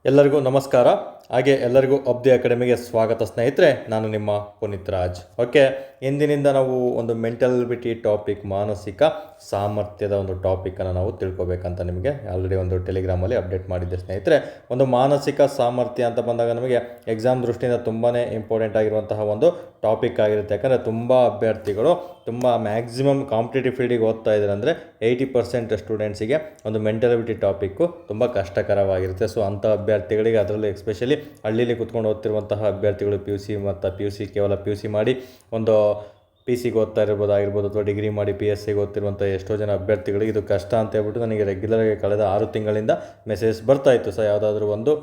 ಎಲ್ಲರಿಗೂ ನಮಸ್ಕಾರ. ಹಾಗೆ ಎಲ್ಲರಿಗೂ ಅಬ್ದಿ ಅಕಾಡೆಮಿಗೆ ಸ್ವಾಗತ ಸ್ನೇಹಿತರೆ. ನಾನು ನಿಮ್ಮ ಪುನೀತ್ ರಾಜ್. ಓಕೆ, ಇಂದಿನಿಂದ ನಾವು ಒಂದು ಮೆಂಟಲಿಟಿ ಟಾಪಿಕ್, ಮಾನಸಿಕ ಸಾಮರ್ಥ್ಯದ ಒಂದು ಟಾಪಿಕನ್ನು ನಾವು ತಿಳ್ಕೊಬೇಕಂತ ನಿಮಗೆ ಆಲ್ರೆಡಿ ಒಂದು ಟೆಲಿಗ್ರಾಮಲ್ಲಿ ಅಪ್ಡೇಟ್ ಮಾಡಿದ್ದೆ ಸ್ನೇಹಿತರೆ. ಒಂದು ಮಾನಸಿಕ ಸಾಮರ್ಥ್ಯ ಅಂತ ಬಂದಾಗ ನಮಗೆ ಎಕ್ಸಾಮ್ ದೃಷ್ಟಿಯಿಂದ ತುಂಬಾ ಇಂಪಾರ್ಟೆಂಟ್ ಆಗಿರುವಂತಹ ಒಂದು ಟಾಪಿಕ್ ಆಗಿರುತ್ತೆ. ಯಾಕಂದರೆ ತುಂಬ ಅಭ್ಯರ್ಥಿಗಳು ತುಂಬ ಮ್ಯಾಕ್ಸಿಮಮ್ ಕಾಂಪಿಟೇಟಿವ್ ಫೀಲ್ಡಿಗೆ ಓದ್ತಾ ಇದ್ದಾರೆ. ಅಂದರೆ 80% ಸ್ಟೂಡೆಂಟ್ಸಿಗೆ ಒಂದು ಮೆಂಟಲಿಟಿ ಟಾಪಿಕ್ಕು ತುಂಬ ಕಷ್ಟಕರವಾಗಿರುತ್ತೆ. ಸೊ ಅಂಥ ಅಭ್ಯರ್ಥಿಗಳಿಗೆ, ಅದರಲ್ಲೂ ಎಸ್ಪೆಷಲಿ ಹಳ್ಳಿಲಿ ಕೂತ್ಕೊಂಡು ಓದ್ತಿರುವಂತಹ ಅಭ್ಯರ್ಥಿಗಳು, ಕೇವಲ ಪಿ ಯು ಸಿ ಮಾಡಿ ಒಂದು ಸಿಗೆ ಓದ್ತಾ ಆಗಿರ್ಬೋದು ಅಥವಾ ಡಿಗ್ರಿ ಮಾಡಿ PSCಗೆ ಓದ್ತಿರುವಂಥ ಎಷ್ಟೋ ಜನ ಅಭ್ಯರ್ಥಿಗಳಿಗೆ ಇದು ಕಷ್ಟ ಅಂತ ಹೇಳ್ಬಿಟ್ಟು ನನಗೆ ರೆಗ್ಯುಲರಾಗಿ ಕಳೆದ 6 ತಿಂಗಳಿಂದ ಮೆಸೇಜ್ ಬರ್ತಾಯಿತ್ತು. ಸೊ ಯಾವುದಾದ್ರೂ ಒಂದು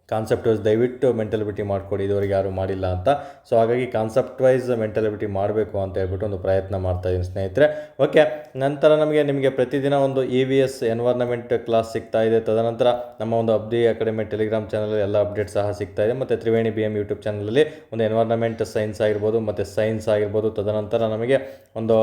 ಕಾನ್ಸೆಪ್ಟ್ ವೈಸ್ ದಯವಿಟ್ಟು ಮೆಂಟಲಿಟಿ ಮಾಡಿಕೊಡಿ, ಇದುವರೆಗೆ ಯಾರು ಮಾಡಿಲ್ಲ ಅಂತ. ಸೊ ಹಾಗಾಗಿ ಕಾನ್ಸೆಪ್ಟ್ ವೈಸ್ ಮೆಂಟಲಿಟಿ ಮಾಡಬೇಕು ಅಂತ ಹೇಳ್ಬಿಟ್ಟು ಒಂದು ಪ್ರಯತ್ನ ಮಾಡ್ತಾಯಿದ್ದೀನಿ ಸ್ನೇಹಿತರೆ. ಓಕೆ, ನಂತರ ನಿಮಗೆ ಪ್ರತಿದಿನ ಒಂದು EVS ಎನ್ವೈರ್ನಮೆಂಟ್ ಕ್ಲಾಸ್ ಸಿಗ್ತಾ ಇದೆ. ತದನಂತರ ನಮ್ಮ ಒಂದು ಅಬ್ದಿ ಅಕಾಡೆಮಿ ಟೆಲಿಗ್ರಾಮ್ ಚಾನಲಲ್ಲಿ ಎಲ್ಲ ಅಪ್ಡೇಟ್ ಸಹ ಸಿಗ್ತಾ ಇದೆ. ಮತ್ತು ತ್ರಿವೇಣಿ BM ಯೂಟ್ಯೂಬ್ ಚಾನಲಲ್ಲಿ ಒಂದು ಎನ್ವೈರ್ನಮೆಂಟ್ ಸೈನ್ಸ್ ಆಗಿರ್ಬೋದು ಮತ್ತು ಸೈನ್ಸ್ ಆಗಿರ್ಬೋದು. ತದನಂತರ ನಮಗೆ ಒಂದು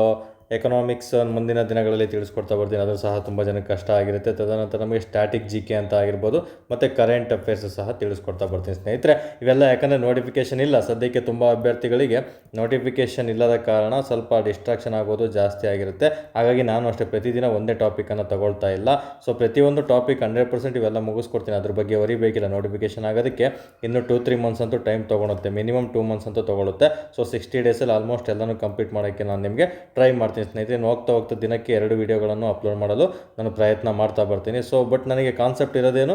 ಎಕನಾಮಿಕ್ಸ್ ಮುಂದಿನ ದಿನಗಳಲ್ಲಿ ತಿಳಿಸ್ಕೊಡ್ತಾ ಬರ್ತೀನಿ, ಅದು ಸಹ ತುಂಬ ಜನಕ್ಕೆ ಕಷ್ಟ ಆಗಿರುತ್ತೆ. ತದನಂತರ ನಮಗೆ ಸ್ಟ್ಯಾಟಿಕ್ GK ಅಂತ ಆಗಿರ್ಬೋದು ಮತ್ತು ಕರೆಂಟ್ ಅಫೇರ್ಸ್ ಸಹ ತಿಳಿಸ್ಕೊಡ್ತಾ ಬರ್ತೀನಿ ಸ್ನೇಹಿತರೆ. ಇವೆಲ್ಲ ಯಾಕಂದರೆ ನೋಟಿಫಿಕೇಷನ್ ಇಲ್ಲ ಸದ್ಯಕ್ಕೆ, ತುಂಬ ಅಭ್ಯರ್ಥಿಗಳಿಗೆ ನೋಟಿಫಿಕೇಷನ್ ಇಲ್ಲದ ಕಾರಣ ಸ್ವಲ್ಪ ಡಿಸ್ಟ್ರಾಕ್ಷನ್ ಆಗೋದು ಜಾಸ್ತಿ ಆಗಿರುತ್ತೆ. ಹಾಗಾಗಿ ನಾನು ಅಷ್ಟೇ ಪ್ರತಿದಿನ ಒಂದೇ ಟಾಪಿಕನ್ನು ತಗೊಳ್ತಾ ಇಲ್ಲ. ಸೊ ಪ್ರತಿಯೊಂದು ಟಾಪಿಕ್ 100% ಇವೆಲ್ಲ ಮುಗಿಸ್ಕೊಡ್ತೀನಿ, ಅದ್ರ ಬಗ್ಗೆ ವರಿಬೇಕಿಲ್ಲ. ನೋಟಿಫಿಕೇಷನ್ ಆಗೋದಕ್ಕೆ ಇನ್ನು 2-3 ಮಂತ್ಸ್ ಅಂತೂ ಟೈಮ್ ತೊಗೊಳುತ್ತೆ, ಮಿನಿಮಮ್ 2 ಮಂತ್ಸ್ ಅಂತೂ ತೊಗೊಳುತ್ತೆ. ಸೊ 60 ಡೇಸಲ್ಲಿ ಆಲ್ಮೋಸ್ಟ್ ಎಲ್ಲನೂ ಕಂಪ್ಲೀಟ್ ಮಾಡೋಕ್ಕೆ ನಾನು ನಿಮಗೆ ಟ್ರೈ ಮಾಡ್ತೀನಿ ಸ್ನೇಹಿತರೆ. ಹೋಗ್ತಾ ದಿನಕ್ಕೆ 2 ವಿಡಿಯೋಗಳನ್ನು ಅಪ್ಲೋಡ್ ಮಾಡಲು ನಾನು ಪ್ರಯತ್ನ ಮಾಡ್ತಾ ಬರ್ತೀನಿ. ಸೊ ಬಟ್ ನನಗೆ ಕಾನ್ಸೆಪ್ಟ್ ಇರೋದೇನು,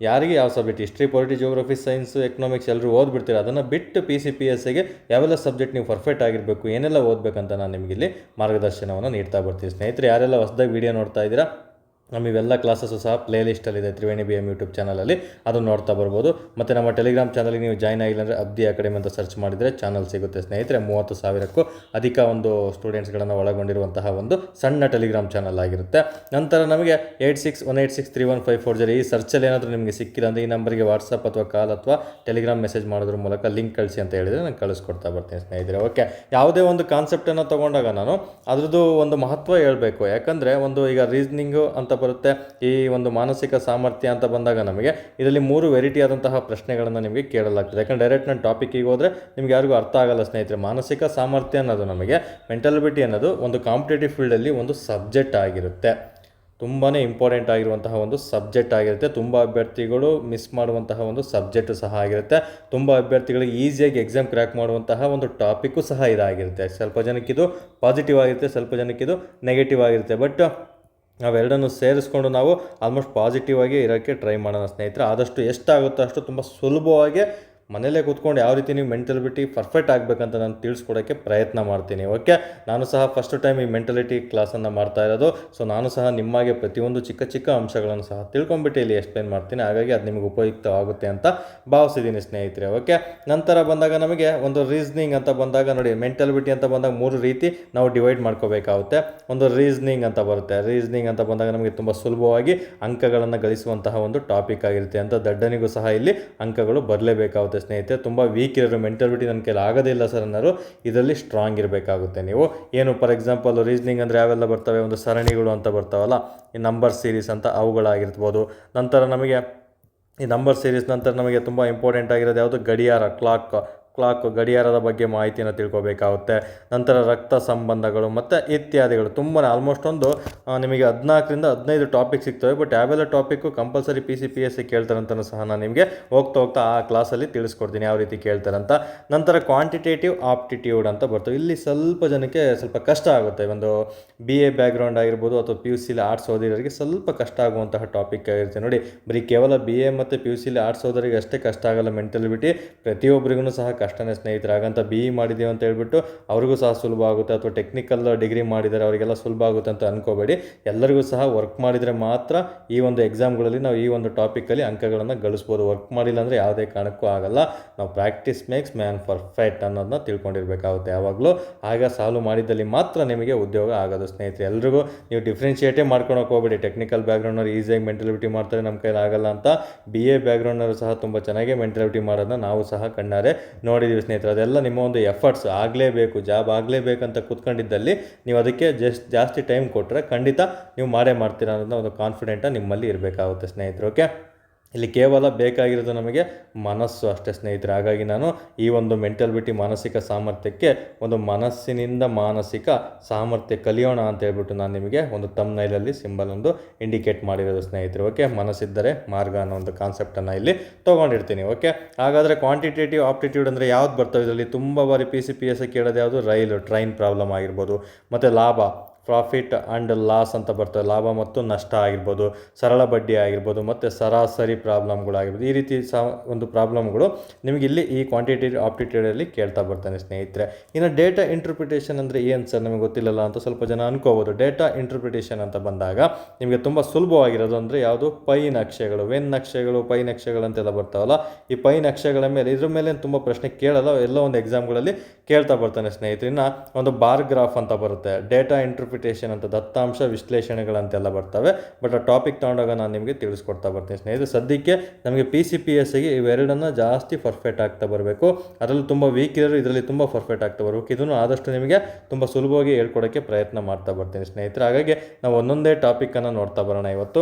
ಯಾರಿಗೆ ಯಾವ subject, history, polity, geography, science, economics ಎಲ್ಲರೂ ಓದ್ಬಿಡ್ತೀರ. ಅದನ್ನು ಬಿಟ್ಟು PSCಗೆ ಯಾವೆಲ್ಲ ಸಬ್ಜೆಕ್ಟ್ ನೀವು ಪರ್ಫೆಕ್ಟ್ ಆಗಿರಬೇಕು, ಏನೆಲ್ಲ ಓದಬೇಕಂತ ನಾನು ನಿಮಗಿಲ್ಲಿ ಮಾರ್ಗದರ್ಶನವನ್ನು ನೀಡ್ತಾ ಬರ್ತೀನಿ ಸ್ನೇಹಿತರೆ. ಯಾರೆಲ್ಲ ಹೊಸದಾಗಿ ವಿಡಿಯೋ ನೋಡ್ತಾ ಇದ್ದೀರಾ, ನಮ್ಮ ಇವೆಲ್ಲ ಕ್ಲಾಸಸ್ಸು ಸಹ ಪ್ಲೇಲಿಸ್ಟಲ್ಲಿದೆ ತ್ರಿವೇಣಿ BM ಯೂಟ್ಯೂಬ್ ಚಾನಲಲ್ಲಿ, ಅದನ್ನು ನೋಡ್ತಾ ಬರ್ಬೋದು. ಮತ್ತು ನಮ್ಮ ಟೆಲಿಗ್ರಾಮ್ ಚಾನಲ್ಗೆ ನೀವು ಜಾಯ್ನ್ ಆಗಿಲ್ಲ ಅಂದರೆ ಅಬ್ದಿ ಅಕಾಡೆಮಿ ಅಂತ ಸರ್ಚ್ ಮಾಡಿದರೆ ಚಾನಲ್ ಸಿಗುತ್ತೆ ಸ್ನೇಹಿತರೆ. 30,000ಕ್ಕೂ ಅಧಿಕ ಒಂದು ಸ್ಟೂಡೆಂಟ್ಸ್ಗಳನ್ನು ಒಳಗೊಂಡಿರುವಂತಹ ಒಂದು ಸಣ್ಣ ಟೆಲಿಗ್ರಾಮ್ ಚಾನಲ್ ಆಗಿರುತ್ತೆ. ನಂತರ ನಮಗೆ 8618631540 ಈ ಸರ್ಚಲ್ಲಿ ಏನಾದರೂ ನಿಮಗೆ ಸಿಕ್ಕಿಲ್ಲ ಅಂದರೆ ಈ ನಂಬರ್ಗೆ ವಾಟ್ಸಪ್ ಅಥವಾ ಕಾಲ್ ಅಥವಾ ಟೆಲಿಗ್ರಾಮ್ ಮೆಸೇಜ್ ಮಾಡೋದ್ರ ಮೂಲಕ ಲಿಂಕ್ ಕಳಿಸಿ ಅಂತ ಹೇಳಿದರೆ ನಾನು ಕಳಿಸ್ಕೊಡ್ತಾ ಬರ್ತೀನಿ ಸ್ನೇಹಿತರೆ. ಓಕೆ, ಯಾವುದೇ ಒಂದು ಕಾನ್ಸೆಪ್ಟನ್ನು ತೊಗೊಂಡಾಗ ನಾನು ಅದರದ್ದು ಒಂದು ಮಹತ್ವ ಹೇಳಬೇಕು. ಯಾಕಂದರೆ ಒಂದು ಈಗ ರೀಸನಿಂಗು ಅಂತ ಬರುತ್ತೆ, ಈ ಒಂದು ಮಾನಸಿಕ ಸಾಮರ್ಥ್ಯ ಅಂತ ಬಂದಾಗ ನಮಗೆ ಇದರಲ್ಲಿ 3 ವೆರೈಟಿ ಆದಂತಹ ಪ್ರಶ್ನೆಗಳನ್ನು ನಿಮಗೆ ಕೇಳಲಾಗ್ತದೆ. ಯಾಕಂದರೆ ಡೈರೆಕ್ಟ್ ನಾನು ಟಾಪಿಕ್ಕಿಗೆ ಹೋದರೆ ನಿಮ್ಗೆ ಯಾರಿಗೂ ಅರ್ಥ ಆಗಲ್ಲ ಸ್ನೇಹಿತರೆ. ಮಾನಸಿಕ ಸಾಮರ್ಥ್ಯ ಅನ್ನೋದು, ನಮಗೆ ಮೆಂಟಲಿಟಿ ಅನ್ನೋದು ಒಂದು ಕಾಂಪಿಟೇಟಿವ್ ಫೀಲ್ಡಲ್ಲಿ ಒಂದು ಸಬ್ಜೆಕ್ಟ್ ಆಗಿರುತ್ತೆ, ತುಂಬಾ ಇಂಪಾರ್ಟೆಂಟ್ ಆಗಿರುವಂತಹ ಒಂದು ಸಬ್ಜೆಕ್ಟ್ ಆಗಿರುತ್ತೆ. ತುಂಬ ಅಭ್ಯರ್ಥಿಗಳು ಮಿಸ್ ಮಾಡುವಂತಹ ಒಂದು ಸಬ್ಜೆಕ್ಟು ಸಹ ಆಗಿರುತ್ತೆ. ತುಂಬ ಅಭ್ಯರ್ಥಿಗಳಿಗೆ ಈಸಿಯಾಗಿ ಎಕ್ಸಾಮ್ ಕ್ರ್ಯಾಕ್ ಮಾಡುವಂತಹ ಒಂದು ಟಾಪಿಕ್ಕು ಸಹ ಇದಾಗಿರುತ್ತೆ. ಸ್ವಲ್ಪ ಜನಕ್ಕಿದು ಪಾಸಿಟಿವ್ ಆಗಿರುತ್ತೆ, ಸ್ವಲ್ಪ ಜನಕ್ಕಿದು ನೆಗೆಟಿವ್ ಆಗಿರುತ್ತೆ. ಬಟ್ ನಾವೆರಡನ್ನು ಸೇರಿಸ್ಕೊಂಡು ನಾವು ಆಲ್ಮೋಸ್ಟ್ ಪಾಸಿಟಿವ್ ಆಗಿ ಇರೋಕ್ಕೆ ಟ್ರೈ ಮಾಡೋಣ ಸ್ನೇಹಿತರೆ. ಆದಷ್ಟು ಎಷ್ಟಾಗುತ್ತೋ ಅಷ್ಟು ತುಂಬ ಸುಲಭವಾಗಿ ಮನೇಲೇ ಕೂತ್ಕೊಂಡು ಯಾವ ರೀತಿ ನೀವು ಮೆಂಟಲಿಟಿ ಪರ್ಫೆಕ್ಟ್ ಆಗಬೇಕಂತ ನಾನು ತಿಳಿಸ್ಕೊಡೋಕ್ಕೆ ಪ್ರಯತ್ನ ಮಾಡ್ತೀನಿ. ಓಕೆ, ನಾನು ಸಹ ಫಸ್ಟ್ ಟೈಮ್ ಈ ಮೆಂಟಲಿಟಿ ಕ್ಲಾಸನ್ನು ಮಾಡ್ತಾ ಇರೋದು. ಸೊ ನಾನು ಸಹ ನಿಮಗೆ ಪ್ರತಿಯೊಂದು ಚಿಕ್ಕ ಚಿಕ್ಕ ಅಂಶಗಳನ್ನು ಸಹ ತಿಳ್ಕೊಂಬಿಟ್ಟು ಇಲ್ಲಿ ಎಕ್ಸ್ಪ್ಲೈನ್ ಮಾಡ್ತೀನಿ. ಹಾಗಾಗಿ ಅದು ನಿಮಗೆ ಉಪಯುಕ್ತವಾಗುತ್ತೆ ಅಂತ ಭಾವಿಸಿದ್ದೀನಿ ಸ್ನೇಹಿತರೆ. ಓಕೆ, ನಂತರ ಬಂದಾಗ ನಮಗೆ ಒಂದು ರೀಸನಿಂಗ್ ಅಂತ ಬಂದಾಗ ನೋಡಿ, ಮೆಂಟಲಿಟಿ ಅಂತ ಬಂದಾಗ 3 ರೀತಿ ನಾವು ಡಿವೈಡ್ ಮಾಡ್ಕೋಬೇಕಾಗುತ್ತೆ. ಒಂದು ರೀಸನಿಂಗ್ ಅಂತ ಬರುತ್ತೆ. ರೀಸನಿಂಗ್ ಅಂತ ಬಂದಾಗ ನಮಗೆ ತುಂಬ ಸುಲಭವಾಗಿ ಅಂಕಗಳನ್ನು ಗಳಿಸುವಂತಹ ಒಂದು ಟಾಪಿಕ್ ಆಗಿರುತ್ತೆ. ಅಂತ ದಡ್ಡನಿಗೂ ಸಹ ಇಲ್ಲಿ ಅಂಕಗಳು ಬರಲೇಬೇಕಾಗುತ್ತೆ ಸ್ನೇಹಿತರೆ. ತುಂಬ ವೀಕ್ ಇರೋರು, ಮೆಂಟಲಿಟಿ ನನ್ನ ಕೈಲಿ ಆಗೋದೇ ಇಲ್ಲ ಸರ್ ಅನ್ನೋರು ಇದರಲ್ಲಿ ಸ್ಟ್ರಾಂಗ್ ಇರಬೇಕಾಗುತ್ತೆ ನೀವು. ಏನು ಫಾರ್ ಎಕ್ಸಾಂಪಲ್ ರೀಸನಿಂಗ್ ಅಂದರೆ ಯಾವೆಲ್ಲ ಬರ್ತವೆ, ಒಂದು ಸರಣಿಗಳು ಅಂತ ಬರ್ತಾವಲ್ಲ, ಈ ನಂಬರ್ ಸೀರೀಸ್ ಅಂತ ಅವುಗಳಾಗಿರ್ಬೋದು. ನಂತರ ನಮಗೆ ಈ ನಂಬರ್ ಸೀರೀಸ್ ನಂತರ ನಮಗೆ ತುಂಬ ಇಂಪಾರ್ಟೆಂಟ್ ಆಗಿರೋದು ಯಾವುದು, ಗಡಿಯಾರ, ಗಡಿಯಾರದ ಬಗ್ಗೆ ಮಾಹಿತಿಯನ್ನು ತಿಳ್ಕೊಬೇಕಾಗುತ್ತೆ. ನಂತರ ರಕ್ತ ಸಂಬಂಧಗಳು ಮತ್ತು ಇತ್ಯಾದಿಗಳು ತುಂಬ ಆಲ್ಮೋಸ್ಟ್ ಒಂದು ನಿಮಗೆ 14-15 ಟಾಪಿಕ್ ಸಿಗ್ತವೆ. ಬಟ್ ಯಾವೆಲ್ಲ ಟಾಪಿಕ್ಕು ಕಂಪಲ್ಸರಿ PSC ಕೇಳ್ತಾರಂತಲೂ ಸಹ ನಾನು ನಿಮಗೆ ಹೋಗ್ತಾ ಆ ಕ್ಲಾಸಲ್ಲಿ ತಿಳಿಸ್ಕೊಡ್ತೀನಿ ಯಾವ ರೀತಿ ಕೇಳ್ತಾರಂತ. ನಂತರ ಕ್ವಾಂಟಿಟೇಟಿವ್ ಆಪ್ಟಿಟ್ಯೂಡ್ ಅಂತ ಬರ್ತವೆ. ಇಲ್ಲಿ ಸ್ವಲ್ಪ ಜನಕ್ಕೆ ಸ್ವಲ್ಪ ಕಷ್ಟ ಆಗುತ್ತೆ. ಒಂದು BA ಬ್ಯಾಕ್ಗ್ರೌಂಡ್ ಆಗಿರ್ಬೋದು ಅಥವಾ PUCಲಿ ಆರ್ಟ್ಸ್ ಓದಿರೋರಿಗೆ ಸ್ವಲ್ಪ ಕಷ್ಟ ಆಗುವಂತಹ ಟಾಪಿಕ್ ಆಗಿರುತ್ತೆ. ನೋಡಿ, ಬರೀ ಕೇವಲ BA ಮತ್ತು PUCಲಿ ಆರ್ಟ್ಸ್ ಓದೋರಿಗೆ ಅಷ್ಟೇ ಕಷ್ಟ ಆಗಲ್ಲ ಮೆಂಟಲಿಟಿ, ಪ್ರತಿಯೊಬ್ಬರಿಗೂ ಸಹ ಕಷ್ಟನೇ ಸ್ನೇಹಿತರೆ. ಹಾಗಂತ BE ಮಾಡಿದ್ದೀವಿ ಅಂತ ಹೇಳ್ಬಿಟ್ಟು ಅವ್ರಿಗೂ ಸಹ ಸುಲಭ ಆಗುತ್ತೆ, ಅಥವಾ ಟೆಕ್ನಿಕಲ್ ಡಿಗ್ರಿ ಮಾಡಿದ್ದಾರೆ ಅವರಿಗೆಲ್ಲ ಸುಲಭ ಆಗುತ್ತೆ ಅಂತ ಅನ್ಕೋಬೇಡಿ. ಎಲ್ಲರಿಗೂ ಸಹ ವರ್ಕ್ ಮಾಡಿದರೆ ಮಾತ್ರ ಈ ಒಂದು ಎಕ್ಸಾಮ್ಗಳಲ್ಲಿ ನಾವು ಈ ಒಂದು ಟಾಪಿಕಲ್ಲಿ ಅಂಕಗಳನ್ನು ಗಳಿಸ್ಬೋದು. ವರ್ಕ್ ಮಾಡಿಲ್ಲ ಅಂದರೆ ಯಾವುದೇ ಕಾರಣಕ್ಕೂ ಆಗಲ್ಲ. ನಾವು ಪ್ರಾಕ್ಟೀಸ್ ಮೇಕ್ಸ್ ಮ್ಯಾನ್ ಪರ್ಫೆಕ್ಟ್ ಅನ್ನೋದನ್ನ ತಿಳ್ಕೊಂಡಿರಬೇಕಾಗುತ್ತೆ ಯಾವಾಗಲೂ. ಆಗ ಸಾಲ್ವ್ ಮಾಡಿದ್ದಲ್ಲಿ ಮಾತ್ರ ನಿಮಗೆ ಉದ್ಯೋಗ ಆಗೋದು ಸ್ನೇಹಿತರೆ. ಎಲ್ರಿಗೂ ನೀವು ಡಿಫ್ರೆನ್ಷಿಯೇಟೇ ಮಾಡ್ಕೊಳಕ್ಕೆ ಹೋಗಬೇಡಿ. ಟೆಕ್ನಿಕಲ್ ಬ್ಯಾಕ್ಗ್ರೌಂಡ್ನವ್ರು ಈಸಿಯಾಗಿ ಮೆಂಟಲಿಟಿ ಮಾಡ್ತಾರೆ, ನಮ್ಮ ಕೈಲಿ ಆಗಲ್ಲ ಅಂತ. BA ಬ್ಯಾಕ್ಗ್ರೌಂಡ್ನವರು ಸಹ ತುಂಬ ಚೆನ್ನಾಗಿ ಮೆಂಟಲಿಟಿ ಮಾಡೋದನ್ನ ನಾವು ಸಹ ಕಣ್ಣಾರೆ ನೋಡಿದ್ದೀವಿ ಸ್ನೇಹಿತರೆ. ಅದೆಲ್ಲ ನಿಮ್ಮ ಒಂದು ಎಫರ್ಟ್ಸ್ ಆಗಲೇಬೇಕು, ಜಾಬ್ ಆಗಲೇಬೇಕಂತ ಕೂತ್ಕೊಂಡಿದ್ದಲ್ಲಿ ನೀವು ಅದಕ್ಕೆ ಜಾಸ್ತಿ ಟೈಮ್ ಕೊಟ್ಟರೆ ಖಂಡಿತ ನೀವು ಮಾಡೇ ಮಾಡ್ತೀರಾ ಅನ್ನೋದನ್ನ ಒಂದು ಕಾನ್ಫಿಡೆಂಟ ನಿಮ್ಮಲ್ಲಿ ಇರಬೇಕಾಗುತ್ತೆ ಸ್ನೇಹಿತರು. ಓಕೆ, ಇಲ್ಲಿ ಕೇವಲ ಬೇಕಾಗಿರೋದು ನಮಗೆ ಮನಸ್ಸು ಅಷ್ಟೇ ಸ್ನೇಹಿತರೆ. ಹಾಗಾಗಿ ನಾನು ಈ ಒಂದು ಮೆಂಟಾಲಿಟಿ ಮಾನಸಿಕ ಸಾಮರ್ಥ್ಯಕ್ಕೆ ಒಂದು ಮನಸ್ಸಿನಿಂದ ಮಾನಸಿಕ ಸಾಮರ್ಥ್ಯ ಕಲಿಯೋಣ ಅಂತ ಹೇಳ್ಬಿಟ್ಟು ನಾನು ನಿಮಗೆ ಒಂದು ತಮ್ನೈಲಲ್ಲಿ ಸಿಂಬಲ್ ಒಂದು ಇಂಡಿಕೇಟ್ ಮಾಡಿರೋದು ಸ್ನೇಹಿತರೆ. ಓಕೆ, ಮನಸ್ಸಿದ್ದರೆ ಮಾರ್ಗ ಅನ್ನೋ ಒಂದು ಕಾನ್ಸೆಪ್ಟನ್ನು ಇಲ್ಲಿ ತೊಗೊಂಡಿರ್ತೀನಿ. ಓಕೆ, ಹಾಗಾದರೆ ಕ್ವಾಂಟಿಟೇಟಿವ್ ಆಪ್ಟಿಟ್ಯೂಡ್ ಅಂದರೆ ಯಾವ್ದು ಬರ್ತವೆ ಇದರಲ್ಲಿ? ತುಂಬ ಬಾರಿ PCPS ಕೇಳೋದು ಯಾವುದು? ಟ್ರೈನ್ ಪ್ರಾಬ್ಲಮ್ ಆಗಿರ್ಬೋದು, ಮತ್ತು ಲಾಭ, ಪ್ರಾಫಿಟ್ ಆ್ಯಂಡ್ ಲಾಸ್ ಅಂತ ಬರ್ತವೆ, ಲಾಭ ಮತ್ತು ನಷ್ಟ ಆಗಿರ್ಬೋದು, ಸರಳ ಬಡ್ಡಿ ಆಗಿರ್ಬೋದು, ಮತ್ತು ಸರಾಸರಿ ಪ್ರಾಬ್ಲಮ್ಗಳಾಗಿರ್ಬೋದು. ಈ ರೀತಿ ಒಂದು ಪ್ರಾಬ್ಲಮ್ಗಳು ನಿಮಗೆ ಇಲ್ಲಿ ಈ ಕ್ವಾಂಟಿಟೇಟಿವ್ ಆಪ್ಟಿಟ್ಯೂಡಲ್ಲಿ ಕೇಳ್ತಾ ಬರ್ತಾನೆ ಸ್ನೇಹಿತರೆ. ಇನ್ನು ಡೇಟಾ ಇಂಟರ್ಪ್ರಿಟೇಷನ್ ಅಂದರೆ ಏನು ಸರ್, ನಮಗೆ ಗೊತ್ತಿಲ್ಲಲ್ಲ ಅಂತ ಸ್ವಲ್ಪ ಜನ ಅನ್ಕೋಬೋದು. ಡೇಟಾ ಇಂಟರ್ಪ್ರಿಟೇಷನ್ ಅಂತ ಬಂದಾಗ ನಿಮಗೆ ತುಂಬ ಸುಲಭವಾಗಿರೋದು ಅಂದರೆ ಯಾವುದು? ಪೈ ನಕ್ಷೆಗಳು, ವೆನ್ ನಕ್ಷೆಗಳು, ಪೈ ನಕ್ಷೆಗಳು ಅಂತೆಲ್ಲ ಬರ್ತಾವಲ್ಲ, ಈ ಪೈ ನಕ್ಷೆಗಳ ಮೇಲೆ ಇದ್ರ ಮೇಲೆ ತುಂಬ ಪ್ರಶ್ನೆ ಕೇಳಲ್ಲ, ಎಲ್ಲ ಒಂದು ಎಕ್ಸಾಮ್ಗಳಲ್ಲಿ ಕೇಳ್ತಾ ಬರ್ತಾನೆ ಸ್ನೇಹಿತರೆ. ಇನ್ನು ಒಂದು ಬಾರ್ ಗ್ರಾಫ್ ಅಂತ ಬರುತ್ತೆ, ಡೇಟಾ ಇಂಟರ್ಪ್ರಿಟೇಷನ್ ಅಂತ, ದತ್ತಾಂಶ ವಿಶ್ಲೇಷಣೆಗಳಂತೆಲ್ಲ ಬರ್ತವೆ. ಬಟ್ ಆ ಟಾಪಿಕ್ ತೊಗೊಂಡಾಗ ನಾನು ನಿಮಗೆ ತಿಳಿಸ್ಕೊಡ್ತಾ ಬರ್ತೀನಿ ಸ್ನೇಹಿತರೆ. ಸದ್ಯಕ್ಕೆ ನಮಗೆ PCPSಗೆ ಇವೆರಡನ್ನು ಜಾಸ್ತಿ ಪರ್ಫೆಕ್ಟ್ ಆಗ್ತಾ ಬರಬೇಕು. ಅದರಲ್ಲಿ ತುಂಬ ವೀಕ್ ಇರೋರು ಇದರಲ್ಲಿ ತುಂಬ ಪರ್ಫೆಕ್ಟ್ ಆಗ್ತಾ ಬರಬೇಕು. ಇದನ್ನು ಆದಷ್ಟು ನಿಮಗೆ ತುಂಬ ಸುಲಭವಾಗಿ ಹೇಳ್ಕೊಡೋಕ್ಕೆ ಪ್ರಯತ್ನ ಮಾಡ್ತಾ ಬರ್ತೀನಿ ಸ್ನೇಹಿತರೆ. ಹಾಗಾಗಿ ನಾವು ಒಂದೊಂದೇ ಟಾಪಿಕನ್ನು ನೋಡ್ತಾ ಬರೋಣ.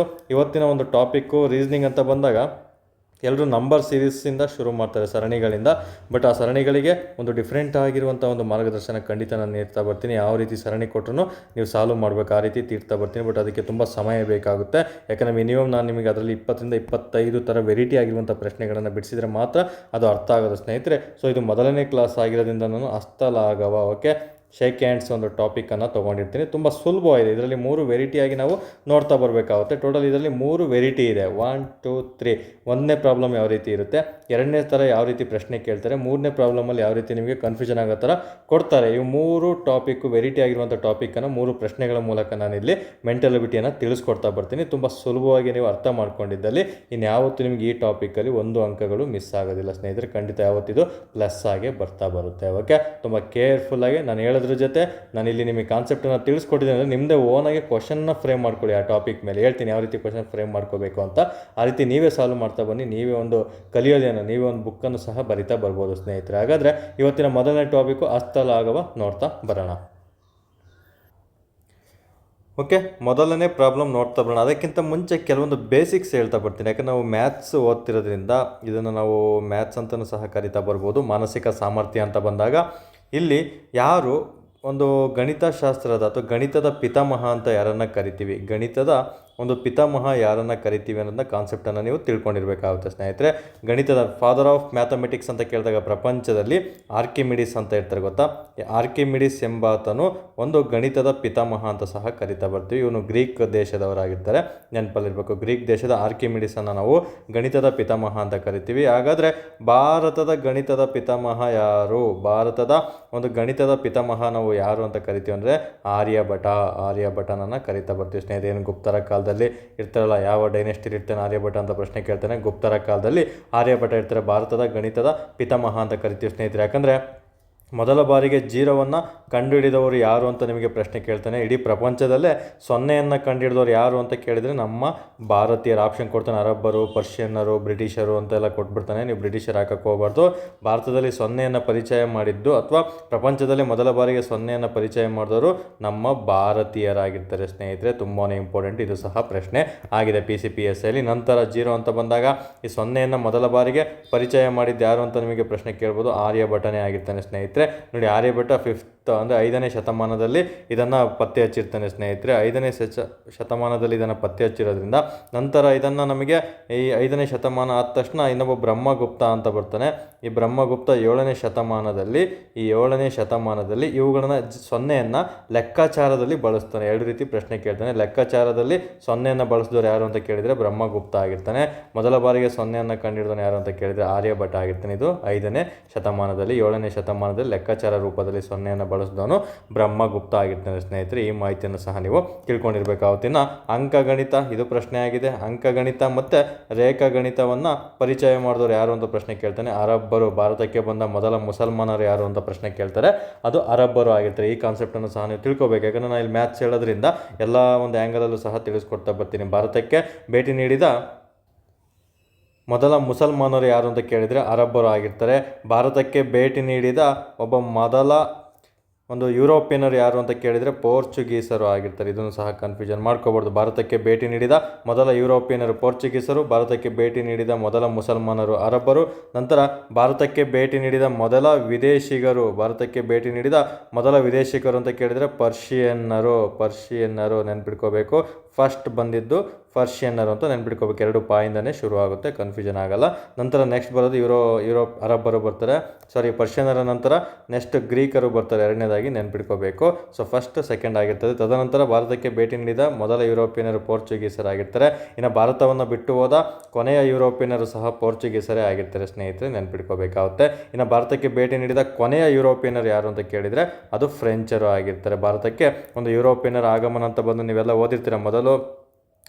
ಇವತ್ತಿನ ಒಂದು ಟಾಪಿಕ್ಕು ರೀಸನಿಂಗ್ ಅಂತ ಬಂದಾಗ ಎಲ್ಲರೂ ನಂಬರ್ ಸೀರೀಸಿಂದ ಶುರು ಮಾಡ್ತಾರೆ, ಸರಣಿಗಳಿಂದ. ಬಟ್ ಆ ಸರಣಿಗಳಿಗೆ ಒಂದು ಡಿಫ್ರೆಂಟ್ ಆಗಿರುವಂಥ ಒಂದು ಮಾರ್ಗದರ್ಶನ ಖಂಡಿತ ನಾನು ನೀಡ್ತಾ ಬರ್ತೀನಿ. ಯಾವ ರೀತಿ ಸರಣಿ ಕೊಟ್ಟರು ನೀವು ಸಾಲ್ವ್ ಮಾಡಬೇಕು ಆ ರೀತಿ ತೀರ್ತಾ ಬರ್ತೀನಿ. ಬಟ್ ಅದಕ್ಕೆ ತುಂಬ ಸಮಯ ಬೇಕಾಗುತ್ತೆ. ಯಾಕಂದರೆ ಮಿನಿಮಮ್ ನಾನು ನಿಮಗೆ ಅದರಲ್ಲಿ 20ರಿಂದ 25 ಥರ ವೆರೈಟಿ ಆಗಿರುವಂಥ ಪ್ರಶ್ನೆಗಳನ್ನು ಬಿಡಿಸಿದರೆ ಮಾತ್ರ ಅದು ಅರ್ಥ ಆಗೋದು ಸ್ನೇಹಿತರೆ. ಸೊ ಇದು ಮೊದಲನೇ ಕ್ಲಾಸ್ ಆಗಿರೋದ್ರಿಂದ ನಾನು ಹಸ್ತಲಾಘವ, ಓಕೆ, ಶೇಕ್ ಹ್ಯಾಂಡ್ಸ್ ಒಂದು ಟಾಪಿಕನ್ನು ತೊಗೊಂಡಿರ್ತೀನಿ. ತುಂಬ ಸುಲಭವಾಗಿದೆ. ಇದರಲ್ಲಿ 3 ವೆರೈಟಿಯಾಗಿ ನಾವು ನೋಡ್ತಾ ಬರಬೇಕಾಗುತ್ತೆ. ಟೋಟಲ್ ಇದರಲ್ಲಿ 3 ವೆರೈಟಿ ಇದೆ. 1 2 3. ಒಂದನೇ ಪ್ರಾಬ್ಲಮ್ ಯಾವ ರೀತಿ ಇರುತ್ತೆ, ಎರಡನೇ ಥರ ಯಾವ ರೀತಿ ಪ್ರಶ್ನೆ ಕೇಳ್ತಾರೆ, ಮೂರನೇ ಪ್ರಾಬ್ಲಮಲ್ಲಿ ಯಾವ ರೀತಿ ನಿಮಗೆ ಕನ್ಫ್ಯೂಷನ್ ಆಗೋ ಥರ ಕೊಡ್ತಾರೆ. ಇವು 3 ಟಾಪಿಕ್ಕು ವೆರೈಟಿ ಆಗಿರುವಂಥ ಟಾಪಿಕನ್ನು 3 ಪ್ರಶ್ನೆಗಳ ಮೂಲಕ ನಾನಿಲ್ಲಿ ಮೆಂಟಾಲಿಟಿಯನ್ನು ತಿಳಿಸ್ಕೊಡ್ತಾ ಬರ್ತೀನಿ. ತುಂಬ ಸುಲಭವಾಗಿ ನೀವು ಅರ್ಥ ಮಾಡ್ಕೊಂಡಿದ್ದಲ್ಲಿ ಇನ್ಯಾವತ್ತೂ ನಿಮಗೆ ಈ ಟಾಪಿಕಲ್ಲಿ 1 ಅಂಕಗಳು ಮಿಸ್ ಆಗೋದಿಲ್ಲ ಸ್ನೇಹಿತರೆ. ಖಂಡಿತ ಯಾವತ್ತಿದು ಪ್ಲಸ್ ಆಗಿ ಬರ್ತಾ ಬರುತ್ತೆ. ಓಕೆ, ತುಂಬ ಕೇರ್ಫುಲ್ಲಾಗಿ ನಾನು ಹೇಳೋದ್ರ ಜೊತೆ ನಾನು ಇಲ್ಲಿ ನಿಮಗೆ ಕಾನ್ಸೆಪ್ಟನ್ನು ತಿಳಿಸ್ಕೊಟ್ಟಿದ್ದೀನಿ ಅಂದರೆ ನಿಮ್ಮದೇ ಓನಾಗಿ ಕ್ವಶನ್ನ ಫ್ರೇಮ್ ಮಾಡ್ಕೊಳ್ಳಿ. ಆ ಟಾಪಿಕ್ ಮೇಲೆ ಹೇಳ್ತೀನಿ ಯಾವ ರೀತಿ ಕ್ವಶನ್ ಫ್ರೇಮ್ ಮಾಡ್ಕೋಬೇಕು ಅಂತ. ಆ ರೀತಿ ನೀವೇ ಸಾಲ್ವ್ ಮಾಡ್ತಾ ಬನ್ನಿ. ನೀವೇ ಒಂದು ಕಲಿಯೋದೇನೋ, ನೀವೇ ಒಂದು ಬುಕ್ಕನ್ನು ಸಹ ಬರಿತಾ ಬರ್ಬೋದು ಸ್ನೇಹಿತರೆ. ಹಾಗಾದರೆ ಇವತ್ತಿನ ಮೊದಲನೇ ಟಾಪಿಕ್ಕು ಹಸ್ತಲಾಘವ ನೋಡ್ತಾ ಬರೋಣ. ಓಕೆ, ಮೊದಲನೇ ಪ್ರಾಬ್ಲಮ್ ನೋಡ್ತಾ ಬರೋಣ. ಅದಕ್ಕಿಂತ ಮುಂಚೆ ಕೆಲವೊಂದು ಬೇಸಿಕ್ಸ್ ಹೇಳ್ತಾ ಬರ್ತೀನಿ. ಯಾಕಂದರೆ ನಾವು ಮ್ಯಾಥ್ಸ್ ಓದ್ತಿರೋದ್ರಿಂದ ಇದನ್ನು ನಾವು ಮ್ಯಾಥ್ಸ್ ಅಂತಲೂ ಸಹ ಕರಿತಾ ಬರ್ಬೋದು. ಮಾನಸಿಕ ಸಾಮರ್ಥ್ಯ ಅಂತ ಬಂದಾಗ ಇಲ್ಲಿ ಯಾರು ಒಂದು ಗಣಿತಶಾಸ್ತ್ರದ ಅಥವಾ ಗಣಿತದ ಪಿತಾಮಹ ಅಂತ ಯಾರನ್ನು ಕರಿತೀವಿ, ಗಣಿತದ ಒಂದು ಪಿತಾಮಹ ಯಾರನ್ನು ಕರಿತೀವಿ ಅನ್ನೋದನ್ನ ಕಾನ್ಸೆಪ್ಟನ್ನು ನೀವು ತಿಳ್ಕೊಂಡಿರಬೇಕಾಗುತ್ತೆ ಸ್ನೇಹಿತರೆ. ಗಣಿತದ ಫಾದರ್ ಆಫ್ ಮ್ಯಾಥಮೆಟಿಕ್ಸ್ ಅಂತ ಕೇಳಿದಾಗ ಪ್ರಪಂಚದಲ್ಲಿ ಆರ್ಕಿಮಿಡಿಸ್ ಅಂತ ಇರ್ತಾರೆ, ಗೊತ್ತಾ? ಆರ್ಕಿಮಿಡಿಸ್ ಎಂಬಾತನು ಒಂದು ಗಣಿತದ ಪಿತಾಮಹ ಅಂತ ಸಹ ಕರಿತಾ ಬರ್ತೀವಿ. ಇವನು ಗ್ರೀಕ್ ದೇಶದವರಾಗಿರ್ತಾರೆ, ನೆನಪಲ್ಲಿರಬೇಕು. ಗ್ರೀಕ್ ದೇಶದ ಆರ್ಕಿಮಿಡಿಸನ್ನು ನಾವು ಗಣಿತದ ಪಿತಾಮಹ ಅಂತ ಕರಿತೀವಿ. ಹಾಗಾದರೆ ಭಾರತದ ಗಣಿತದ ಪಿತಾಮಹ ಯಾರು? ಭಾರತದ ಒಂದು ಗಣಿತದ ಪಿತಾಮಹ ನಾವು ಯಾರು ಅಂತ ಕರಿತೀವಿ ಅಂದರೆ ಆರ್ಯಭಟನನ್ನು ಕರಿತಾ ಬರ್ತೀವಿ ಸ್ನೇಹಿತರೆ. ಏನು ಗುಪ್ತರ ಕಾಲದಲ್ಲಿ ಇರ್ತಾರಲ್ಲ, ಯಾವ ಡೈನೆಸ್ಟಿಲಿ ಇರ್ತಾನೆ ಆರ್ಯಭಟ ಅಂತ ಪ್ರಶ್ನೆ ಕೇಳ್ತಾನೆ. ಗುಪ್ತರ ಕಾಲದಲ್ಲಿ ಆರ್ಯಭಟ ಇರ್ತಾರೆ, ಭಾರತದ ಗಣಿತದ ಪಿತಾಮಹ ಅಂತ ಕರಿತೀವಿ ಸ್ನೇಹಿತರೆ. ಯಾಕಂದರೆ ಮೊದಲ ಬಾರಿಗೆ ಜೀರೋವನ್ನು ಕಂಡುಹಿಡಿದವರು ಯಾರು ಅಂತ ನಿಮಗೆ ಪ್ರಶ್ನೆ ಕೇಳ್ತಾನೆ. ಇಡೀ ಪ್ರಪಂಚದಲ್ಲೇ ಸೊನ್ನೆಯನ್ನು ಕಂಡುಹಿಡಿದವರು ಯಾರು ಅಂತ ಕೇಳಿದರೆ ನಮ್ಮ ಭಾರತೀಯರು. ಆಪ್ಷನ್ ಕೊಡ್ತಾನೆ, ಅರಬ್ಬರು, ಪರ್ಷಿಯನ್ನರು, ಬ್ರಿಟಿಷರು ಅಂತೆಲ್ಲ ಕೊಟ್ಬಿಡ್ತಾನೆ. ನೀವು ಬ್ರಿಟಿಷರು ಹಾಕಕ್ಕೆ ಹೋಗ್ಬಾರ್ದು. ಭಾರತದಲ್ಲಿ ಸೊನ್ನೆಯನ್ನು ಪರಿಚಯ ಮಾಡಿದ್ದು ಅಥವಾ ಪ್ರಪಂಚದಲ್ಲಿ ಮೊದಲ ಬಾರಿಗೆ ಸೊನ್ನೆಯನ್ನು ಪರಿಚಯ ಮಾಡಿದವರು ನಮ್ಮ ಭಾರತೀಯರಾಗಿರ್ತಾರೆ ಸ್ನೇಹಿತರೆ. ತುಂಬಾ ಇಂಪಾರ್ಟೆಂಟ್, ಇದು ಸಹ ಪ್ರಶ್ನೆ ಆಗಿದೆ PCPSಯಲ್ಲಿ. ನಂತರ ಜೀರೋ ಅಂತ ಬಂದಾಗ ಈ ಸೊನ್ನೆಯನ್ನು ಮೊದಲ ಬಾರಿಗೆ ಪರಿಚಯ ಮಾಡಿದ್ದು ಯಾರು ಅಂತ ನಿಮಗೆ ಪ್ರಶ್ನೆ ಕೇಳ್ಬೋದು. ಆರ್ಯಭಟನೇ ಆಗಿರ್ತಾನೆ ಸ್ನೇಹಿತರೆ. ನೋಡಿ, ಆರ್ಯಭಟ 5th ಅಂದರೆ 5ನೇ ಶತಮಾನದಲ್ಲಿ ಇದನ್ನು ಪತ್ತೆ ಹಚ್ಚಿರ್ತಾನೆ ಸ್ನೇಹಿತರೆ. 5ನೇ ಶತಮಾನದಲ್ಲಿ ಇದನ್ನು ಪತ್ತೆ ಹಚ್ಚಿರೋದ್ರಿಂದ ನಂತರ ಇದನ್ನು ನಮಗೆ ಈ 5ನೇ ಶತಮಾನ ಆದ ತಕ್ಷಣ ಇನ್ನೊಬ್ಬ ಬ್ರಹ್ಮಗುಪ್ತ ಅಂತ ಬರ್ತಾನೆ. ಈ ಬ್ರಹ್ಮಗುಪ್ತ 7ನೇ ಶತಮಾನದಲ್ಲಿ ಇವುಗಳನ್ನು ಸೊನ್ನೆಯನ್ನು ಲೆಕ್ಕಾಚಾರದಲ್ಲಿ ಬಳಸ್ತಾನೆ. 2 ರೀತಿ ಪ್ರಶ್ನೆ ಕೇಳ್ತಾನೆ. ಲೆಕ್ಕಾಚಾರದಲ್ಲಿ ಸೊನ್ನೆಯನ್ನು ಬಳಸಿದವರು ಯಾರು ಅಂತ ಕೇಳಿದರೆ ಬ್ರಹ್ಮಗುಪ್ತ ಆಗಿರ್ತಾನೆ. ಮೊದಲ ಬಾರಿಗೆ ಸೊನ್ನೆಯನ್ನು ಕಂಡುಹಿಡಿದವನು ಯಾರು ಅಂತ ಕೇಳಿದರೆ ಆರ್ಯಭಟ ಆಗಿರ್ತಾನೆ. ಇದು 5ನೇ ಶತಮಾನದಲ್ಲಿ. 7ನೇ ಶತಮಾನದಲ್ಲಿ ಲೆಕ್ಕಾಚಾರ ರೂಪದಲ್ಲಿ ಸೊನ್ನೆಯನ್ನು ಬಳಸಿದವನು ಬ್ರಹ್ಮಗುಪ್ತ ಆಗಿರ್ತಾನೆ ಸ್ನೇಹಿತರೆ. ಈ ಮಾಹಿತಿಯನ್ನು ಸಹ ನೀವು ತಿಳ್ಕೊಂಡಿರಬೇಕಾಗುತ್ತೆ. ಇನ್ನು ಅಂಕಗಣಿತ, ಇದು ಪ್ರಶ್ನೆ ಆಗಿದೆ. ಅಂಕಗಣಿತ ಮತ್ತು ರೇಖಾಗಣಿತವನ್ನು ಪರಿಚಯ ಮಾಡಿದವರು ಯಾರು ಅಂತ ಪ್ರಶ್ನೆ ಕೇಳ್ತಾನೆ. ಅರಬ್ಬರು. ಭಾರತಕ್ಕೆ ಬಂದ ಮೊದಲ ಮುಸಲ್ಮಾನರು ಯಾರು ಅಂತ ಪ್ರಶ್ನೆ ಕೇಳ್ತಾರೆ, ಅದು ಅರಬ್ಬರು ಆಗಿರ್ತಾರೆ. ಈ ಕಾನ್ಸೆಪ್ಟನ್ನು ಸಹ ನೀವು ತಿಳ್ಕೊಬೇಕು. ಯಾಕಂದರೆ ನಾನು ಇಲ್ಲಿ ಮ್ಯಾಥ್ಸ್ ಹೇಳೋದ್ರಿಂದ ಎಲ್ಲ ಒಂದು ಆ್ಯಂಗಲಲ್ಲೂ ಸಹ ತಿಳಿಸ್ಕೊಡ್ತಾ ಬರ್ತೀನಿ. ಭಾರತಕ್ಕೆ ಭೇಟಿ ನೀಡಿದ ಮೊದಲ ಮುಸಲ್ಮಾನರು ಯಾರು ಅಂತ ಕೇಳಿದರೆ ಅರಬ್ಬರು ಆಗಿರ್ತಾರೆ. ಭಾರತಕ್ಕೆ ಭೇಟಿ ನೀಡಿದ ಒಬ್ಬ ಮೊದಲ ಒಂದು ಯುರೋಪಿಯನರು ಯಾರು ಅಂತ ಕೇಳಿದರೆ ಪೋರ್ಚುಗೀಸರು ಆಗಿರ್ತಾರೆ. ಇದನ್ನು ಸಹ ಕನ್ಫ್ಯೂಷನ್ ಮಾಡ್ಕೋಬಾರ್ದು. ಭಾರತಕ್ಕೆ ಭೇಟಿ ನೀಡಿದ ಮೊದಲ ಯುರೋಪಿಯನರು ಪೋರ್ಚುಗೀಸರು, ಭಾರತಕ್ಕೆ ಭೇಟಿ ನೀಡಿದ ಮೊದಲ ಮುಸಲ್ಮಾನರು ಅರಬ್ಬರು, ನಂತರ ಭಾರತಕ್ಕೆ ಭೇಟಿ ನೀಡಿದ ಮೊದಲ ವಿದೇಶಿಗರು ಅಂತ ಕೇಳಿದರೆ ಪರ್ಷಿಯನ್ನರು ನೆನ್ಪಿಟ್ಕೋಬೇಕು. ಫಸ್ಟ್ ಬಂದಿದ್ದು ಪರ್ಷಿಯನ್ನರು ಅಂತ ನೆನ್ಪಿಟ್ಕೋಬೇಕು. 2 ಪಾಯಿಂದನೇ ಶುರು ಆಗುತ್ತೆ, ಕನ್ಫ್ಯೂಷನ್ ಆಗಲ್ಲ. ನಂತರ ನೆಕ್ಸ್ಟ್ ಬರೋದು ಯುರೋಪ್ ಅರಬ್ಬರು ಬರ್ತಾರೆ, ಪರ್ಷಿಯನ್ನರ ನಂತರ ನೆಕ್ಸ್ಟ್ ಗ್ರೀಕರು ಬರ್ತಾರೆ, ಎರಡನೇದಾಗಿ ನೆನ್ಪಿಟ್ಕೋಬೇಕು. ಸೊ ಫಸ್ಟ್ ಸೆಕೆಂಡ್ ಆಗಿರ್ತದೆ. ತದನಂತರ ಭಾರತಕ್ಕೆ ಭೇಟಿ ನೀಡಿದ ಮೊದಲ ಯುರೋಪಿಯನರು ಪೋರ್ಚುಗೀಸರಾಗಿರ್ತಾರೆ. ಇನ್ನು ಭಾರತವನ್ನು ಬಿಟ್ಟು ಹೋದ ಕೊನೆಯ ಯುರೋಪಿಯನರು ಸಹ ಪೋರ್ಚುಗೀಸರೇ ಆಗಿರ್ತಾರೆ ಸ್ನೇಹಿತರೆ, ನೆನ್ಪಿಟ್ಕೋಬೇಕಾಗುತ್ತೆ. ಇನ್ನು ಭಾರತಕ್ಕೆ ಭೇಟಿ ನೀಡಿದ ಕೊನೆಯ ಯುರೋಪಿಯನರು ಯಾರು ಅಂತ ಕೇಳಿದರೆ ಅದು ಫ್ರೆಂಚರು ಆಗಿರ್ತಾರೆ. ಭಾರತಕ್ಕೆ ಒಂದು ಯುರೋಪಿಯನರ ಆಗಮನ ಅಂತ ಬಂದು ನೀವೆಲ್ಲ ಓದಿರ್ತೀರ. ಮೊದಲು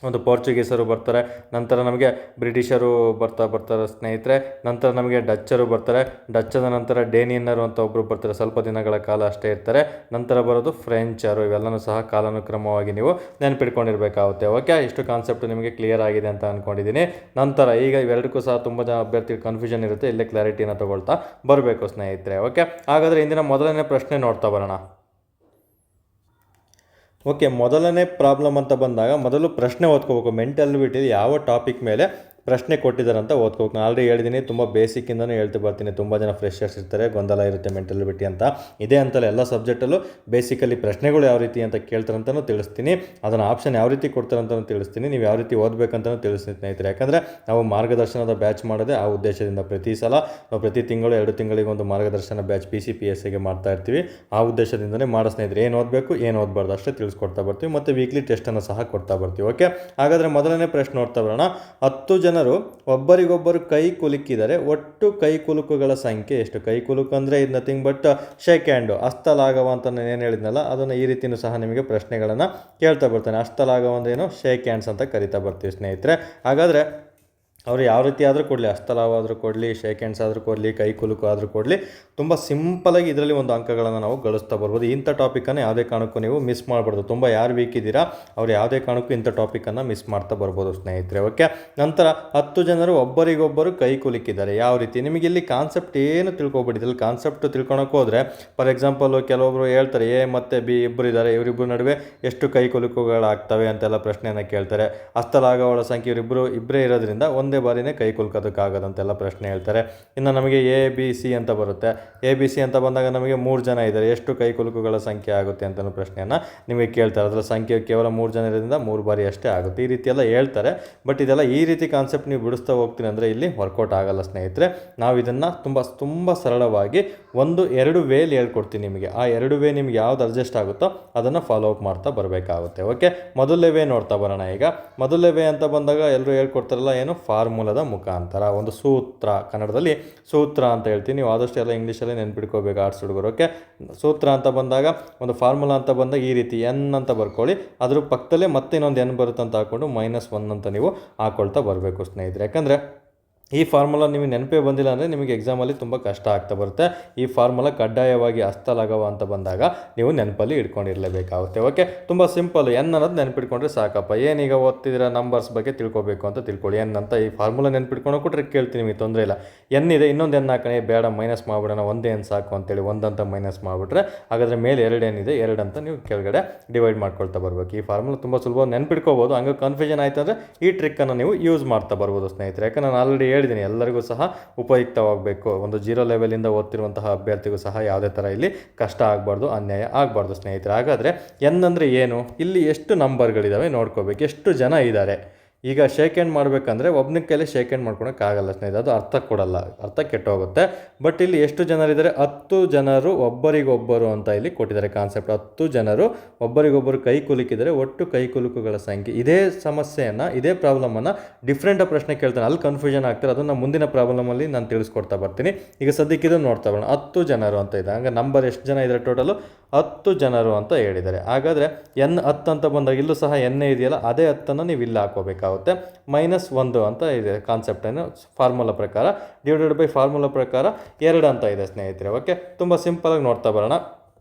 ಒಂದು ಪೋರ್ಚುಗೀಸರು ಬರ್ತಾರೆ, ನಂತರ ನಮಗೆ ಬ್ರಿಟಿಷರು ಬರ್ತಾರೆ ಸ್ನೇಹಿತರೆ, ನಂತರ ನಮಗೆ ಡಚ್ಚರು ಬರ್ತಾರೆ, ಡಚ್ಚದ ನಂತರ ಡೇನಿಯನ್ನರು ಅಂತ ಒಬ್ಬರು ಬರ್ತಾರೆ, ಸ್ವಲ್ಪ ದಿನಗಳ ಕಾಲ ಅಷ್ಟೇ ಇರ್ತಾರೆ, ನಂತರ ಬರೋದು ಫ್ರೆಂಚರು. ಇವೆಲ್ಲನೂ ಸಹ ಕಾಲಾನುಕ್ರಮವಾಗಿ ನೀವು ನೆನಪಿಟ್ಕೊಂಡಿರಬೇಕಾಗುತ್ತೆ. ಓಕೆ, ಇಷ್ಟು ಕಾನ್ಸೆಪ್ಟ್ ನಿಮಗೆ ಕ್ಲಿಯರ್ ಆಗಿದೆ ಅಂತ ಅಂದ್ಕೊಂಡಿದ್ದೀನಿ. ನಂತರ ಈಗ ಇವೆರಡಕ್ಕೂ ಸಹ ತುಂಬ ಜನ ಅಭ್ಯರ್ಥಿಗಳು ಕನ್ಫ್ಯೂಷನ್ ಇರುತ್ತೆ, ಇಲ್ಲೇ ಕ್ಲಾರಿಟಿನ ತಗೊಳ್ತಾ ಬರಬೇಕು ಸ್ನೇಹಿತರೆ. ಓಕೆ, ಹಾಗಾದರೆ ಇಂದಿನ ಮೊದಲನೇ ಪ್ರಶ್ನೆ ನೋಡ್ತಾ ಬರೋಣ. ಓಕೆ, ಮೊದಲನೇ ಪ್ರಾಬ್ಲಮ್ ಅಂತ ಬಂದಾಗ ಮೊದಲು ಪ್ರಶ್ನೆ ಓದ್ಕೋಬೇಕು. ಮೆಂಟಲಿಟಿ ಯಾವ ಟಾಪಿಕ್ ಮೇಲೆ ಪ್ರಶ್ನೆ ಕೊಟ್ಟಿದ್ದಾರೆ ಅಂತ ಓದ್ಕೋಬೇಕು. ನಾನು ಆಲ್ರೆಡಿ ಹೇಳಿದ್ದೀನಿ, ತುಂಬ ಬೇಸಿಕ್ಕಿಂದನೂ ಹೇಳ್ತಾ ಬರ್ತೀನಿ. ತುಂಬ ಜನ ಫ್ರೆಶರ್ಸ್ ಇರ್ತಾರೆ, ಗೊಂದಲ ಇರುತ್ತೆ ಮೆಂಟಲಿಟಿ ಅಂತ. ಇದೇ ಅಂತಲ್ಲ, ಎಲ್ಲ ಸಬ್ಜೆಕ್ಟಲ್ಲೂ ಬೇಸಿಕಲಿ ಪ್ರಶ್ನೆಗಳು ಯಾವ ರೀತಿ ಅಂತ ಕೇಳ್ತಾರೆ ಅಂತಲೂ ತಿಳಿಸ್ತೀನಿ, ಅದನ್ನು ಆಪ್ಷನ್ ಯಾವ ರೀತಿ ಕೊಡ್ತಾರೆ ಅಂತಲೂ ತಿಳಿಸ್ತೀನಿ, ನೀವು ಯಾವ ರೀತಿ ಓದಬೇಕಂತಲೂ ತಿಳಿಸ್ತೀನಿ ಸ್ನೇಹಿತರೆ. ಯಾಕಂದರೆ ನಾವು ಮಾರ್ಗದರ್ಶನದ ಬ್ಯಾಚ್ ಮಾಡೋದೇ ಆ ಉದ್ದೇಶದಿಂದ. ಪ್ರತಿ ತಿಂಗಳು 2 ತಿಂಗಳಿಗೆ ಒಂದು ಮಾರ್ಗದರ್ಶನ ಬ್ಯಾಚ್ PCPSಗೆ ಮಾಡ್ತಾ ಇರ್ತೀವಿ. ಆ ಉದ್ದೇಶದಿಂದಲೇ ಮಾಡೋ ಸ್ನೇಹಿತರೆ. ಏನು ಓದಬೇಕು ಏನು ಓದಬಾರ್ದು ಅಷ್ಟೇ ತಿಳಿಸ್ಕೊಡ್ತಾ ಬರ್ತೀವಿ, ಮತ್ತು ವೀಕ್ಲಿ ಟೆಸ್ಟನ್ನು ಸಹ ಕೊಡ್ತಾ ಬರ್ತೀವಿ. ಓಕೆ, ಹಾಗಾದರೆ ಮೊದಲನೇ ಪ್ರಶ್ನೆ ನೋಡ್ತಾ ಬರೋಣ. 10 ಜನರು ಒಬ್ಬರಿಗೊಬ್ಬರು ಕೈ ಕುಲುಕಿದರೆ ಒಟ್ಟು ಕೈ ಕುಲುಕುಗಳ ಸಂಖ್ಯೆ ಎಷ್ಟು? ಕೈ ಕುಲುಕು ಅಂದರೆ ಇದು ನಥಿಂಗ್ ಬಟ್ ಶೇಕ್ ಹ್ಯಾಂಡು, ಹಸ್ತಲಾಘವ ಅಂತ ನಾನು ಏನು ಹೇಳಿದ್ನಲ್ಲ, ಅದನ್ನು ಈ ರೀತಿಯೂ ಸಹ ನಿಮಗೆ ಪ್ರಶ್ನೆಗಳನ್ನು ಕೇಳ್ತಾ ಬರ್ತಾನೆ. ಹಸ್ತಲಾಘವ ಅಂದ್ರೆ ಏನು? ಶೇಕ್ ಹ್ಯಾಂಡ್ಸ್ ಅಂತ ಕರಿತಾ ಬರ್ತೀವಿ ಸ್ನೇಹಿತರೆ. ಹಾಗಾದರೆ ಅವರು ಯಾವ ರೀತಿ ಆದರೂ ಕೊಡಲಿ, ಹಸ್ತಲಾಘವ ಆದರೂ ಕೊಡಲಿ, ಶೇಕ್ ಹ್ಯಾಂಡ್ಸ್ ಆದರೂ ಕೊಡಲಿ, ಕೈ ಕುಲುಕು ಆದರೂ ಕೊಡಲಿ, ತುಂಬ ಸಿಂಪಲಾಗಿ ಇದರಲ್ಲಿ ಒಂದು ಅಂಕಗಳನ್ನು ನಾವು ಗಳಿಸ್ತಾ ಬರ್ಬೋದು. ಇಂಥ ಟಾಪಿಕನ್ನು ಯಾವುದೇ ಕಾರಣಕ್ಕೂ ನೀವು ಮಿಸ್ ಮಾಡಬಾರ್ದು. ತುಂಬ ಯಾರು ವೀಕ್ ಇದ್ದೀರಾ ಅವ್ರು ಯಾವುದೇ ಕಾರಣಕ್ಕೂ ಇಂಥ ಟಾಪಿಕನ್ನು ಮಿಸ್ ಮಾಡ್ತಾ ಬರ್ಬೋದು ಸ್ನೇಹಿತರೆ. ಓಕೆ, ನಂತರ 10 ಜನರು ಒಬ್ಬರಿಗೊಬ್ಬರು ಕೈ ಕುಲುಕಿದ್ದಾರೆ. ಯಾವ ರೀತಿ? ನಿಮಗೆ ಇಲ್ಲಿ ಕಾನ್ಸೆಪ್ಟ್ ಏನು ತಿಳ್ಕೊಬಿಟ್ಟಿದ್ರಲ್ಲಿ. ಕಾನ್ಸೆಪ್ಟ್ ತಿಳ್ಕೊಳಕ್ಕೆ ಹೋದರೆ ಫಾರ್ ಎಕ್ಸಾಂಪಲ್ ಕೆಲವೊಬ್ಬರು ಹೇಳ್ತಾರೆ A ಮತ್ತು B ಇಬ್ಬರು ಇದ್ದಾರೆ, ಇವರಿಬ್ಬರು ನಡುವೆ ಎಷ್ಟು ಕೈ ಕುಲುಕುಗಳಾಗ್ತವೆ ಅಂತೆಲ್ಲ ಪ್ರಶ್ನೆಯನ್ನು ಕೇಳ್ತಾರೆ. ಹಸ್ತಲಾಘವಗಳ ಸಂಖ್ಯೆ ಇಬ್ಬರೇ ಇರೋದ್ರಿಂದ ಒಂದೇ ಬಾರಿನೇ ಕೈ ಕುಲುಕೋದಕ್ಕಾಗದಂತೆಲ್ಲ ಪ್ರಶ್ನೆ ಹೇಳ್ತಾರೆ. ಇನ್ನು ನಮಗೆ ABC ಅಂತ ಬರುತ್ತೆ. ABC ಅಂತ ಬಂದಾಗ ನಮಗೆ 3 ಜನ ಇದ್ದಾರೆ, ಎಷ್ಟು ಕೈ ಕುಲುಕುಗಳ ಸಂಖ್ಯೆ ಆಗುತ್ತೆ ಅಂತ ಪ್ರಶ್ನೆಯನ್ನು ನಿಮಗೆ ಕೇಳ್ತಾರೆ. ಅದರ ಸಂಖ್ಯೆ ಕೇವಲ 3 ಜನ ಇರೋದ್ರಿಂದ 3 ಬಾರಿ ಅಷ್ಟೇ ಆಗುತ್ತೆ. ಈ ರೀತಿ ಎಲ್ಲ ಹೇಳ್ತಾರೆ. ಬಟ್ ಇದೆಲ್ಲ ಈ ರೀತಿ ಕಾನ್ಸೆಪ್ಟ್ ನೀವು ಬಿಡಿಸ್ತಾ ಹೋಗ್ತೀನಿ ಅಂದರೆ ಇಲ್ಲಿ ವರ್ಕೌಟ್ ಆಗಲ್ಲ ಸ್ನೇಹಿತರೆ. ನಾವು ಇದನ್ನು ತುಂಬ ಸರಳವಾಗಿ 2 ವೇಲಿ ಹೇಳ್ಕೊಡ್ತೀನಿ ನಿಮಗೆ. ಆ 2 ವೇ ನಿಮ್ಗೆ ಯಾವ್ದು ಅಡ್ಜಸ್ಟ್ ಆಗುತ್ತೋ ಅದನ್ನು ಫಾಲೋ ಅಪ್ ಮಾಡ್ತಾ ಬರಬೇಕಾಗುತ್ತೆ. ಓಕೆ, ಮೊದಲನೇ ವೇ ನೋಡ್ತಾ ಬರೋಣ. ಈಗ ಮೊದಲನೇ ವೇ ಅಂತ ಬಂದಾಗ ಎಲ್ಲರೂ ಹೇಳ್ಕೊಡ್ತಾರಲ್ಲ, ಏನು? ಫಾರ್ಮುಲಾದ ಮುಖಾಂತರ, ಒಂದು ಸೂತ್ರ, ಕನ್ನಡದಲ್ಲಿ ಸೂತ್ರ ಅಂತ ಹೇಳ್ತೀನಿ. ನೀವು ಆದಷ್ಟು ಎಲ್ಲ ಇಂಗ್ಲೀಷಲ್ಲೇ ನೆನ್ಪಿಟ್ಕೋಬೇಕು ಆರ್ಟ್ಸ್ ಹುಡುಗರು. ಓಕೆ, ಸೂತ್ರ ಅಂತ ಬಂದಾಗ, ಒಂದು ಫಾರ್ಮುಲಾ ಅಂತ ಬಂದಾಗ ಈ ರೀತಿ N ಅಂತ ಬರ್ಕೊಳ್ಳಿ, ಅದ್ರ ಪಕ್ಕದಲ್ಲೇ ಮತ್ತೆ ಇನ್ನೊಂದು N ಬರುತ್ತೆ ಅಂತ ಹಾಕ್ಕೊಂಡು -1 ಅಂತ ನೀವು ಹಾಕ್ಕೊಳ್ತಾ ಬರಬೇಕು ಸ್ನೇಹಿತರೆ. ಯಾಕಂದರೆ ಈ ಫಾರ್ಮುಲಾ ನಿಮಗೆ ನೆನಪೇ ಬಂದಿಲ್ಲ ಅಂದರೆ ನಿಮಗೆ ಎಕ್ಸಾಮಲ್ಲಿ ತುಂಬ ಕಷ್ಟ ಆಗ್ತಾ ಬರುತ್ತೆ. ಈ ಫಾರ್ಮುಲಾ ಕಡ್ಡಾಯವಾಗಿ ಹಸ್ತಲಾಘವ ಅಂತ ಬಂದಾಗ ನೀವು ನೆನಪಲ್ಲಿ ಇಟ್ಕೊಂಡಿರಲೇಬೇಕಾಗುತ್ತೆ. ಓಕೆ, ತುಂಬ ಸಿಂಪಲ್. N ಅನ್ನೋದು ನೆನಪಿಟ್ಕೊಂಡ್ರೆ ಸಾಕಪ್ಪ. ಏನೀಗ ಓದ್ತಿದ್ದೀರಾ, ನಂಬರ್ಸ್ ಬಗ್ಗೆ ತಿಳ್ಕೊಬೇಕು ಅಂತ ತಿಳ್ಕೊಳ್ಳಿ. N ಅಂತ ಈ ಫಾರ್ಮುಲಾ ನೆನಪಿಟ್ಕೊಂಡು ಕೊಟ್ಟರೆ ಕೇಳ್ತೀನಿ, ನಿಮಗೆ ತೊಂದರೆ ಇಲ್ಲ. N ಇದೆ, ಇನ್ನೊಂದು N ಹಾಕೋಣ, ಬೇಡ ಮೈನಸ್ ಮಾಡಿಬಿಡೋಣ, ಒಂದೇ N ಸಾಕು ಅಂತೇಳಿ 1 ಅಂತ ಮೈನಸ್ ಮಾಡಿಬಿಟ್ರೆ ಹಾಗಾದರೆ ಮೇಲೆ 2 N ಇದೆ, 2 ಅಂತ ನೀವು ಕೆಳಗಡೆ ಡಿವೈಡ್ ಮಾಡ್ಕೊಳ್ತಾ ಬರಬೇಕು. ಈ ಫಾರ್ಮುಲಾ ತುಂಬ ಸುಲಭವಾಗಿ ನೆನಪಿಟ್ಕೋಬೋದು. ಹಂಗೆ ಕನ್ಫ್ಯೂಷನ್ ಆಯ್ತು ಅಂದರೆ ಈ ಟ್ರಿಕ್ಕನ್ನು ನೀವು ಯೂಸ್ ಮಾಡ್ತಾ ಬರ್ಬೋದು ಸ್ನೇಹಿತರೆ. ಯಾಕಂದ್ರೆ ನಾನು ಆಲ್ರೆಡಿ ಹೇಳಿದ್ದೀನಿ, ಎಲ್ಲರಿಗೂ ಸಹ ಉಪಯುಕ್ತವಾಗಬೇಕು. ಒಂದು 0 ಲೆವೆಲಿಂದ ಓದ್ತಿರುವಂತಹ ಅಭ್ಯರ್ಥಿಗೂ ಸಹ ಯಾವುದೇ ಥರ ಇಲ್ಲಿ ಕಷ್ಟ ಆಗಬಾರ್ದು, ಅನ್ಯಾಯ ಆಗಬಾರ್ದು ಸ್ನೇಹಿತರೆ. ಹಾಗಾದರೆ N ಅಂದರೆ ಏನು? ಇಲ್ಲಿ ಎಷ್ಟು ನಂಬರ್ಗಳಿದ್ದಾವೆ ನೋಡ್ಕೋಬೇಕು, ಎಷ್ಟು ಜನ ಇದ್ದಾರೆ. ಈಗ ಶೇಕ್ ಹ್ಯಾಂಡ್ ಮಾಡಬೇಕಂದ್ರೆ ಒಬ್ಬನ ಕೈಲಿ ಶೇಕ್ ಹ್ಯಾಂಡ್ ಮಾಡ್ಕೊಳಕ್ಕಾಗಲ್ಲ ಸ್ನೇಹಿತರೆ, ಅದು ಅರ್ಥ ಕೊಡಲ್ಲ, ಅರ್ಥ ಕೆಟ್ಟೋಗುತ್ತೆ. ಬಟ್ ಇಲ್ಲಿ ಎಷ್ಟು ಜನರಿದ್ದಾರೆ? 10 ಜನರು ಒಬ್ಬರಿಗೊಬ್ಬರು ಅಂತ ಇಲ್ಲಿ ಕೊಟ್ಟಿದ್ದಾರೆ ಕಾನ್ಸೆಪ್ಟ್. 10 ಜನರು ಒಬ್ಬರಿಗೊಬ್ಬರು ಕೈ ಕುಲುಕಿದರೆ ಒಟ್ಟು ಕೈ ಕುಲುಕುಗಳ ಸಂಖ್ಯೆ. ಇದೇ ಸಮಸ್ಯೆಯನ್ನು, ಇದೇ ಪ್ರಾಬ್ಲಮನ್ನು ಡಿಫ್ರೆಂಟ್ ಪ್ರಶ್ನೆ ಕೇಳ್ತಾನೆ, ಅಲ್ಲಿ ಕನ್ಫ್ಯೂಷನ್ ಆಗ್ತಾರೆ. ಅದನ್ನು ಮುಂದಿನ ಪ್ರಾಬ್ಲಮಲ್ಲಿ ನಾನು ತಿಳಿಸ್ಕೊಡ್ತಾ ಬರ್ತೀನಿ. ಈಗ ಸದ್ಯಕ್ಕೆ ಇದನ್ನು ನೋಡ್ತಾ ಬರೋಣ. 10 ಜನರು ಅಂತ ಇದೆ. ಹಂಗೆ ನಂಬರ್ ಎಷ್ಟು ಜನ ಇದ್ದಾರೆ? ಟೋಟಲು 10 ಜನರು ಅಂತ ಹೇಳಿದ್ದಾರೆ. ಹಾಗಾದರೆ N10 ಅಂತ ಬಂದಾಗ ಇಲ್ಲೂ ಸಹ ಎನ್ನೇ ಇದೆಯಲ್ಲ, ಅದೇ 10 ನೀವು ಇಲ್ಲಿ ಹಾಕೋಬೇಕಾಗುತ್ತೆ. -1 ಅಂತ ಇದೆ ಕಾನ್ಸೆಪ್ಟನ್ನು ಫಾರ್ಮುಲಾ ಪ್ರಕಾರ, ಡಿವೈಡೆಡ್ ಬೈ ಫಾರ್ಮುಲಾ ಪ್ರಕಾರ 2 ಅಂತ ಇದೆ ಸ್ನೇಹಿತರೆ. ಓಕೆ, ತುಂಬ ಸಿಂಪಲಾಗಿ ನೋಡ್ತಾ ಬರೋಣ.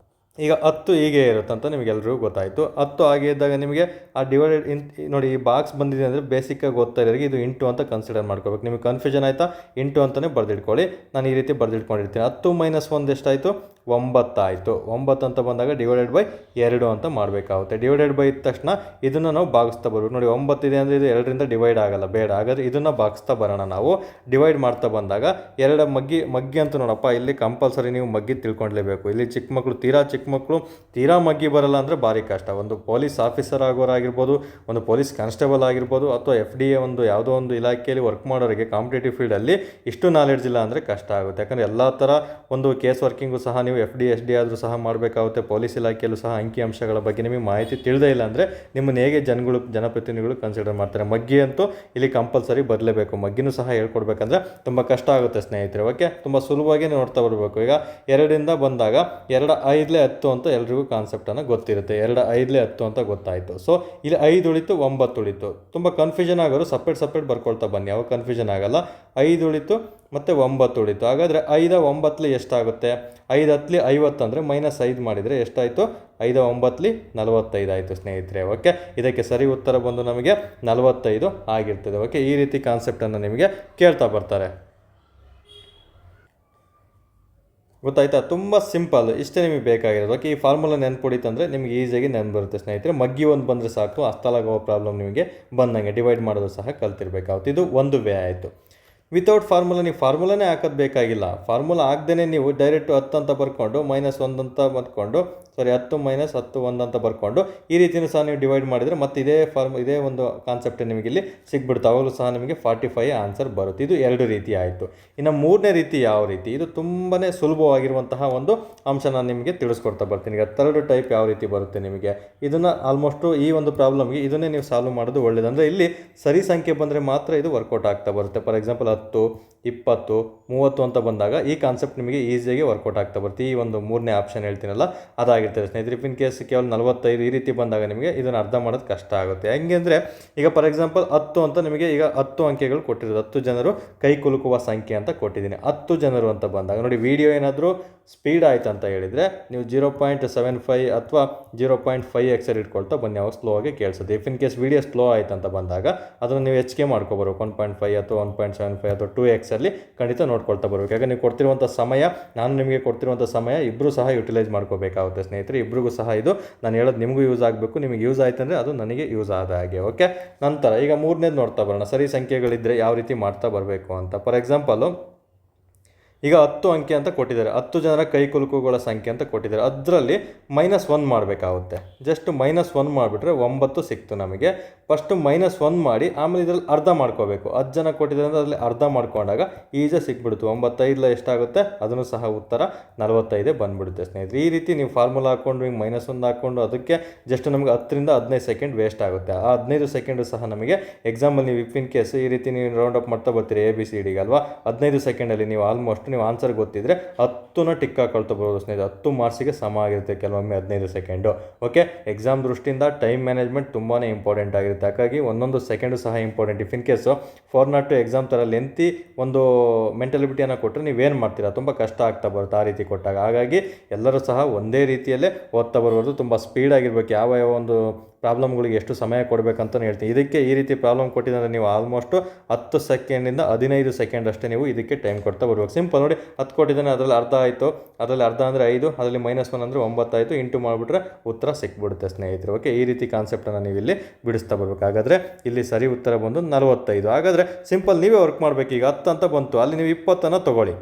ಈಗ 10 ಹೀಗೆ ಇರುತ್ತೆ ಅಂತ ನಿಮಗೆಲ್ಲರಿಗೂ ಗೊತ್ತಾಯಿತು. 10 ಹಾಗೆ ಇದ್ದಾಗ ನಿಮಗೆ ಆ ಡಿವೈಡೆಡ್ ನೋಡಿ, ಈ ಬಾಕ್ಸ್ ಬಂದಿದೆ ಅಂದರೆ ಬೇಸಿಕ್ಕಾಗಿ ಓದ್ತಾ ಇರೋರಿಗೆ ಇದು ಇಂಟು ಅಂತ ಕನ್ಸಿಡರ್ ಮಾಡ್ಕೋಬೇಕು. ನಿಮಗೆ ಕನ್ಫ್ಯೂಷನ್ ಆಯಿತಾ? ಇಂಟು ಅಂತಲೇ ಬರೆದಿಟ್ಕೊಳ್ಳಿ. ನಾನು ಈ ರೀತಿ ಬರೆದಿಟ್ಕೊಂಡಿರ್ತೀನಿ. 10 - 1 ಎಷ್ಟಾಯಿತು? 9 ಆಯಿತು. 9 ಅಂತ ಬಂದಾಗ ಡಿವೈಡೆಡ್ ಬೈ 2 ಅಂತ ಮಾಡಬೇಕಾಗುತ್ತೆ. ಡಿವೈಡೆಡ್ ಬೈ ಇದ್ದ ತಕ್ಷಣ ಇದನ್ನು ನಾವು ಭಾಗಿಸ್ತಾ ಬರ್ಬೋದು. ನೋಡಿ 9 ಇದೆ ಅಂದರೆ ಇದು 2ರಿಂದ ಡಿವೈಡ್ ಆಗಲ್ಲ, ಬೇಡ. ಹಾಗಾದರೆ ಇದನ್ನು ಭಾಗಿಸ್ತಾ ಬರೋಣ ನಾವು. ಡಿವೈಡ್ ಮಾಡ್ತಾ ಬಂದಾಗ 2 ಮಗ್ಗಿ ಅಂತ ನೋಡಪ್ಪ, ಇಲ್ಲಿ ಕಂಪಲ್ಸರಿ ನೀವು ಮಗ್ಗಿ ತಿಳ್ಕೊಳ್ಲೇಬೇಕು. ಇಲ್ಲಿ ಚಿಕ್ಕ ಮಕ್ಕಳು, ಚಿಕ್ಕ ಮಕ್ಕಳು ತೀರಾ ಮಗ್ಗಿ ಬರಲ್ಲ ಅಂದರೆ ಭಾರಿ ಕಷ್ಟ. ಒಂದು ಪೊಲೀಸ್ ಆಫೀಸರ್ ಆಗೋರಾಗಿರ್ಬೋದು, ಒಂದು ಪೊಲೀಸ್ ಕಾನ್ಸ್ಟೇಬಲ್ ಆಗಿರ್ಬೋದು, ಅಥವಾ FDA ಒಂದು ಯಾವುದೋ ಒಂದು ಇಲಾಖೆಯಲ್ಲಿ ವರ್ಕ್ ಮಾಡೋರಿಗೆ ಕಾಂಪಿಟೇಟಿವ್ ಫೀಲ್ಡಲ್ಲಿ ಇಷ್ಟು ನಾಲೆಡ್ಜ್ ಇಲ್ಲ ಅಂದರೆ ಕಷ್ಟ ಆಗುತ್ತೆ. ಯಾಕಂದರೆ ಎಲ್ಲ ಥರ ಒಂದು ಕೇಸ್ ವರ್ಕಿಂಗು ಸಹ ನೀವು FD SD ಆದರೂ ಸಹ ಮಾಡಬೇಕಾಗುತ್ತೆ. ಪೊಲೀಸ್ ಇಲಾಖೆಯಲ್ಲೂ ಸಹ ಅಂಕಿಅಂಶಗಳ ಬಗ್ಗೆ ನಿಮಗೆ ಮಾಹಿತಿ ತಿಳಿದೇ ಇಲ್ಲ ಅಂದರೆ ನಿಮ್ಮನ್ನು ಹೇಗೆ ಜನಪ್ರತಿನಿಧಿಗಳು ಕನ್ಸಿಡರ್ ಮಾಡ್ತಾರೆ. ಮಗ್ಗಿ ಅಂತೂ ಇಲ್ಲಿ ಕಂಪಲ್ಸರಿ ಬರಲೇಬೇಕು. ಮಗ್ಗಿನೂ ಸಹ ಹೇಳ್ಕೊಡ್ಬೇಕಂದ್ರೆ ತುಂಬ ಕಷ್ಟ ಆಗುತ್ತೆ ಸ್ನೇಹಿತರೆ. ಓಕೆ, ತುಂಬ ಸುಲಭವಾಗಿ ನೋಡ್ತಾ ಬರಬೇಕು. ಈಗ 2ರಿಂದ ಬಂದಾಗ 2 5 10 ಅಂತ ಎಲ್ರಿಗೂ ಕಾನ್ಸೆಪ್ಟನ್ನು ಗೊತ್ತಿರುತ್ತೆ. 2 5 10 ಅಂತ ಗೊತ್ತಾಯಿತು. ಸೊ ಇಲ್ಲಿ 5 ಉಳಿತು, 9 ಉಳಿತು. ತುಂಬ ಕನ್ಫ್ಯೂಷನ್ ಆಗೋರು ಸಪ್ರೇಟ್ ಬರ್ಕೊಳ್ತಾ ಬನ್ನಿ, ಯಾವ ಕನ್ಫ್ಯೂಷನ್ ಆಗಲ್ಲ. 5 ಉಳಿತು ಮತ್ತು 9 ಉಳಿತು. ಹಾಗಾದರೆ 5 9 ಎಷ್ಟಾಗುತ್ತೆ? 5 10 50 ಅಂದರೆ -5 ಮಾಡಿದರೆ ಎಷ್ಟಾಯಿತು? 5 9 45 ಆಯಿತು ಸ್ನೇಹಿತರೆ. ಓಕೆ, ಇದಕ್ಕೆ ಸರಿ ಉತ್ತರ ಬಂದು ನಮಗೆ 45 ಆಗಿರ್ತದೆ. ಓಕೆ, ಈ ರೀತಿ ಕಾನ್ಸೆಪ್ಟನ್ನು ನಿಮಗೆ ಕೇಳ್ತಾ ಬರ್ತಾರೆ. ಗೊತ್ತಾಯ್ತಾ? ತುಂಬ ಸಿಂಪಲ್, ಇಷ್ಟೇ ನಿಮಗೆ ಬೇಕಾಗಿರೋದು. ಓಕೆ, ಈ ಫಾರ್ಮುಲಾ ನೆನ್ಪುಡಿತಂದರೆ ನಿಮಗೆ ಈಸಿಯಾಗಿ ನೆನ್ಪು ಬರುತ್ತೆ ಸ್ನೇಹಿತರೆ. ಮಗ್ಗಿ ಒಂದು ಬಂದರೆ ಸಾಕು, ಅಷ್ಟಲಾಗೋ ಪ್ರಾಬ್ಲಮ್ ನಿಮಗೆ ಬಂದಂಗೆ ಡಿವೈಡ್ ಮಾಡೋದು ಸಹ ಕಲ್ತಿರ್ಬೇಕಾಗುತ್ತೆ. ಇದು ಒಂದು ವೇ ಆಯಿತು. ವಿತೌಟ್ ಫಾರ್ಮುಲಾ ನೀವು ಫಾರ್ಮುಲಾನೇ ಹಾಕೋದು ಬೇಕಾಗಿಲ್ಲ. ಫಾರ್ಮುಲಾ ಹಾಕ್ದೇ ನೀವು ಡೈರೆಕ್ಟು 10 ಅಂತ ಬರ್ಕೊಂಡು -1 ಅಂತ ಬರ್ಕೊಂಡು 10 -10 1 ಅಂತ ಬರ್ಕೊಂಡು ಈ ರೀತಿಯೂ ಸಹ ನೀವು ಡಿವೈಡ್ ಮಾಡಿದರೆ ಮತ್ತೆ ಇದೇ ಒಂದು ಕಾನ್ಸೆಪ್ಟ್ ನಿಮಗೆ ಇಲ್ಲಿ ಸಿಗ್ಬಿಡುತ್ತೆ. ಅವಾಗಲೂ ಸಹ ನಿಮಗೆ 45 ಆನ್ಸರ್ ಬರುತ್ತೆ. ಇದು 2 ರೀತಿ ಆಯಿತು. ಇನ್ನು 3ನೇ ರೀತಿ ಯಾವ ರೀತಿ? ಇದು ತುಂಬಾ ಸುಲಭವಾಗಿರುವಂತಹ ಒಂದು ಅಂಶ ನಾನು ನಿಮಗೆ ತಿಳಿಸ್ಕೊಡ್ತಾ ಬರ್ತೀನಿ. ಈಗ 3rd ಟೈಪ್ ಯಾವ ರೀತಿ ಬರುತ್ತೆ ನಿಮಗೆ, ಇದನ್ನು ಆಲ್ಮೋಸ್ಟು ಈ ಒಂದು ಪ್ರಾಬ್ಲಮ್ಗೆ ಇದನ್ನೇ ನೀವು ಸಾಲ್ವ್ ಮಾಡೋದು ಒಳ್ಳೆಯದು. ಅಂದರೆ ಇಲ್ಲಿ ಸರಿ ಸಂಖ್ಯೆ ಬಂದರೆ ಮಾತ್ರ ಇದು ವರ್ಕೌಟ್ ಆಗ್ತಾ ಬರುತ್ತೆ. ಫಾರ್ ಎಕ್ಸಾಂಪಲ್ 10 20 30 ಅಂತ ಬಂದಾಗ ಈ ಕಾನ್ಸೆಪ್ಟ್ ನಿಮಗೆ ಈಸಿಯಾಗಿ ವರ್ಕೌಟ್ ಆಗ್ತಾ ಬರುತ್ತೆ. ಈ ಒಂದು 3ನೇ ಆಪ್ಷನ್ ಹೇಳ್ತೀನಲ್ಲ ಅದಾಗಿರ್ತದೆ ಸ್ನೇಹಿತರೆ. ಇನ್ ಕೇಸ್ ಕೇವಲ 45 ಈ ರೀತಿ ಬಂದಾಗ ನಿಮಗೆ ಇದನ್ನು ಅರ್ಥ ಮಾಡೋದು ಕಷ್ಟ ಆಗುತ್ತೆ. ಹೆಂಗೆ ಅಂದರೆ ಈಗ ಫಾರ್ ಎಕ್ಸಾಂಪಲ್ 10 ಅಂತ ನಿಮಗೆ ಈಗ 10 ಅಂಕೆಗಳು ಕೊಟ್ಟಿರೋದು, 10 ಜನರು ಕೈ ಕುಲುಕುವ ಸಂಖ್ಯೆ ಅಂತ ಕೊಟ್ಟಿದ್ದೀನಿ. 10 ಜನರು ಅಂತ ಬಂದಾಗ ನೋಡಿ, ವಿಡಿಯೋ ಏನಾದರೂ ಸ್ಪೀಡ್ ಆಯ್ತು ಅಂತ ಹೇಳಿದರೆ ನೀವು 0.75 ಅಥವಾ 0.5x ಇಟ್ಕೊಳ್ತಾ ಬನ್ನಿ, ಅವಾಗ ಸ್ಲೋ ಆಗಿ ಕೇಳಿಸುತ್ತೆ. If in case video slow ಆಯ್ತು ಅಂತ ಬಂದಾಗ ಅದನ್ನು ನೀವು ಹೆಚ್ಚಿಗೆ ಮಾಡ್ಕೊಬರ್ಬೇಕು. 1.5 ಅಥವಾ 1.75 ಅಥವಾ 2x ಅಲ್ಲಿ ಖಂಡಿತ ನೋಡ್ಕೊಳ್ತಾ ಬರಬೇಕು. ಯಾಕಂದರೆ ನೀವು ಕೊಡ್ತಿರುವಂಥ ಸಮಯ, ನಾನು ನಿಮಗೆ ಕೊಡ್ತಿರುವಂಥ ಸಮಯ ಇಬ್ಬರು ಸಹ ಯುಟಿಲೈಸ್ ಮಾಡ್ಕೋಬೇಕಾಗುತ್ತೆ ಸ್ನೇಹಿತರೆ. ಇಬ್ಬರಿಗೂ ಸಹ ಇದು ನಾನು ಹೇಳೋದು ನಿಮಗೂ ಯೂಸ್ ಆಗಬೇಕು. ನಿಮಗೆ ಯೂಸ್ ಆಯ್ತು ಅಂದರೆ ಅದು ನನಗೆ ಯೂಸ್ ಆದ ಹಾಗೆ. ಓಕೆ, ನಂತರ ಈಗ 3ನೇದು ನೋಡ್ತಾ ಬರೋಣ. ಸರಿ ಸಂಖ್ಯೆಗಳಿದ್ದರೆ ಯಾವ ರೀತಿ ಮಾಡ್ತಾ ಬರಬೇಕು ಅಂತ. ಫಾರ್ ಎಕ್ಸಾಂಪಲು ಈಗ 10 ಅಂಕೆ ಅಂತ ಕೊಟ್ಟಿದ್ದಾರೆ, 10 ಜನರ ಕೈ ಕುಲುಕುಗಳ ಸಂಖ್ಯೆ ಅಂತ ಕೊಟ್ಟಿದ್ದಾರೆ. ಅದರಲ್ಲಿ -1 ಮಾಡಬೇಕಾಗುತ್ತೆ. ಜಸ್ಟ್ -1 ಮಾಡಿಬಿಟ್ರೆ 9 ಸಿಕ್ತು ನಮಗೆ. ಫಸ್ಟು -1 ಮಾಡಿ ಆಮೇಲೆ ಇದರಲ್ಲಿ ಅರ್ಧ ಮಾಡ್ಕೋಬೇಕು. 10 ಜನ ಕೊಟ್ಟಿದ್ದಾರೆ ಅಂದರೆ ಅದರಲ್ಲಿ ಅರ್ಧ ಮಾಡ್ಕೊಂಡಾಗ ಈಜಿ ಸಿಕ್ಬಿಡ್ತು. 9 ಎಷ್ಟಾಗುತ್ತೆ? ಅದನ್ನು ಸಹ ಉತ್ತರ 45 ಬಂದುಬಿಡುತ್ತೆ ಸ್ನೇಹಿತರೆ. ಈ ರೀತಿ ನೀವು ಫಾರ್ಮುಲಾ ಹಾಕ್ಕೊಂಡು ಹಿಂಗೆ -1 ಹಾಕ್ಕೊಂಡು ಅದಕ್ಕೆ ಜಸ್ಟ್ ನಮಗೆ 10 ರಿಂದ 15 ಸೆಕೆಂಡ್ ವೇಸ್ಟ್ ಆಗುತ್ತೆ. ಆ 15 ಸೆಕೆಂಡು ಸಹ ನಮಗೆ ಎಕ್ಸಾಮಲ್ಲಿ ನೀವು ಇಫ್ ಇನ್ ಕೇಸ್ ಈ ರೀತಿ ನೀವು ರೌಂಡ್ ಅಪ್ ಮಾಡ್ತಾ ಬರ್ತೀರಿ ABCD ಅಲ್ವಾ, 15 ಸೆಕೆಂಡಲ್ಲಿ ನೀವು ಆಲ್ಮೋಸ್ಟ್ ನೀವು ಆನ್ಸರ್ ಗೊತ್ತಿದ್ದರೆ 10ನ ಟಿಕ್ ಹಾಕೊಳ್ತಾ ಬರೋದು ಸ್ನೇಹಿತರೆ. 10 ಮಾರ್ಕ್ಸಿಗೆ ಸಮ ಆಗಿರುತ್ತೆ ಕೆಲವೊಮ್ಮೆ 15 ಸೆಕೆಂಡು. ಓಕೆ, ಎಕ್ಸಾಮ್ ದೃಷ್ಟಿಯಿಂದ ಟೈಮ್ ಮ್ಯಾನೇಜ್ಮೆಂಟ್ ತುಂಬಾ ಇಂಪಾರ್ಟೆಂಟ್ ಆಗಿರುತ್ತೆ. ಹಾಗಾಗಿ ಒಂದೊಂದು ಸೆಕೆಂಡು ಸಹ important. If in case 402 exam ಥರ ಲೆಂತಿ ಒಂದು ಮೆಂಟಾಲಿಟಿಯನ್ನು ಕೊಟ್ಟರೆ ನೀವೇನು ಮಾಡ್ತೀರಾ, ತುಂಬ ಕಷ್ಟ ಆಗ್ತಾ ಬರುತ್ತೆ ಆ ರೀತಿ ಕೊಟ್ಟಾಗ. ಹಾಗಾಗಿ ಎಲ್ಲರೂ ಸಹ ಒಂದೇ ರೀತಿಯಲ್ಲೇ ಓದ್ತಾ ಬರ್ಬೋದು, ತುಂಬ ಸ್ಪೀಡಾಗಿರ್ಬೇಕು. ಯಾವ ಒಂದು ಪ್ರಾಬ್ಲಮ್ಗಳಿಗೆ ಎಷ್ಟು ಸಮಯ ಕೊಡಬೇಕಂತ ಹೇಳ್ತೀನಿ. ಇದಕ್ಕೆ ಈ ರೀತಿ ಪ್ರಾಬ್ಲಮ್ ಕೊಟ್ಟಿದ್ದಾರೆ ನೀವು ಆಲ್ಮೋಸ್ಟು 10 ಸೆಕೆಂಡಿಂದ 15 ಸೆಕೆಂಡ್ ಅಷ್ಟೇ ನೀವು ಇದಕ್ಕೆ ಟೈಮ್ ಕೊಡ್ತಾ ಬರ್ಬೇಕು. ಸಿಂಪಲ್ ನೋಡಿ, 10 ಕೊಟ್ಟಿದ್ದಾನೆ, ಅದರಲ್ಲಿ ಅರ್ಧ ಆಯಿತು. ಅದರಲ್ಲಿ ಅರ್ಧ ಅಂದರೆ 5, ಅದರಲ್ಲಿ -1 ಅಂದರೆ 9 ಆಯಿತು. ಇಂಟು ಮಾಡಿಬಿಟ್ರೆ ಉತ್ತರ ಸಿಕ್ಬಿಡುತ್ತೆ ಸ್ನೇಹಿತರೆ. ಓಕೆ, ಈ ರೀತಿ ಕಾನ್ಸೆಪ್ಟನ್ನು ನೀವು ಇಲ್ಲಿ ಬಿಡಿಸ್ತಾ ಬರ್ಬೇಕು. ಹಾಗಾದರೆ ಇಲ್ಲಿ ಸರಿ ಉತ್ತರ ಬಂದು 45. ಹಾಗಾದರೆ ಸಿಂಪಲ್ ನೀವೇ ವರ್ಕ್ ಮಾಡಬೇಕು. ಈಗ 10 ಅಂತ ಬಂತು, ಅಲ್ಲಿ ನೀವು 20 ತೊಗೊಳ್ಳಿ.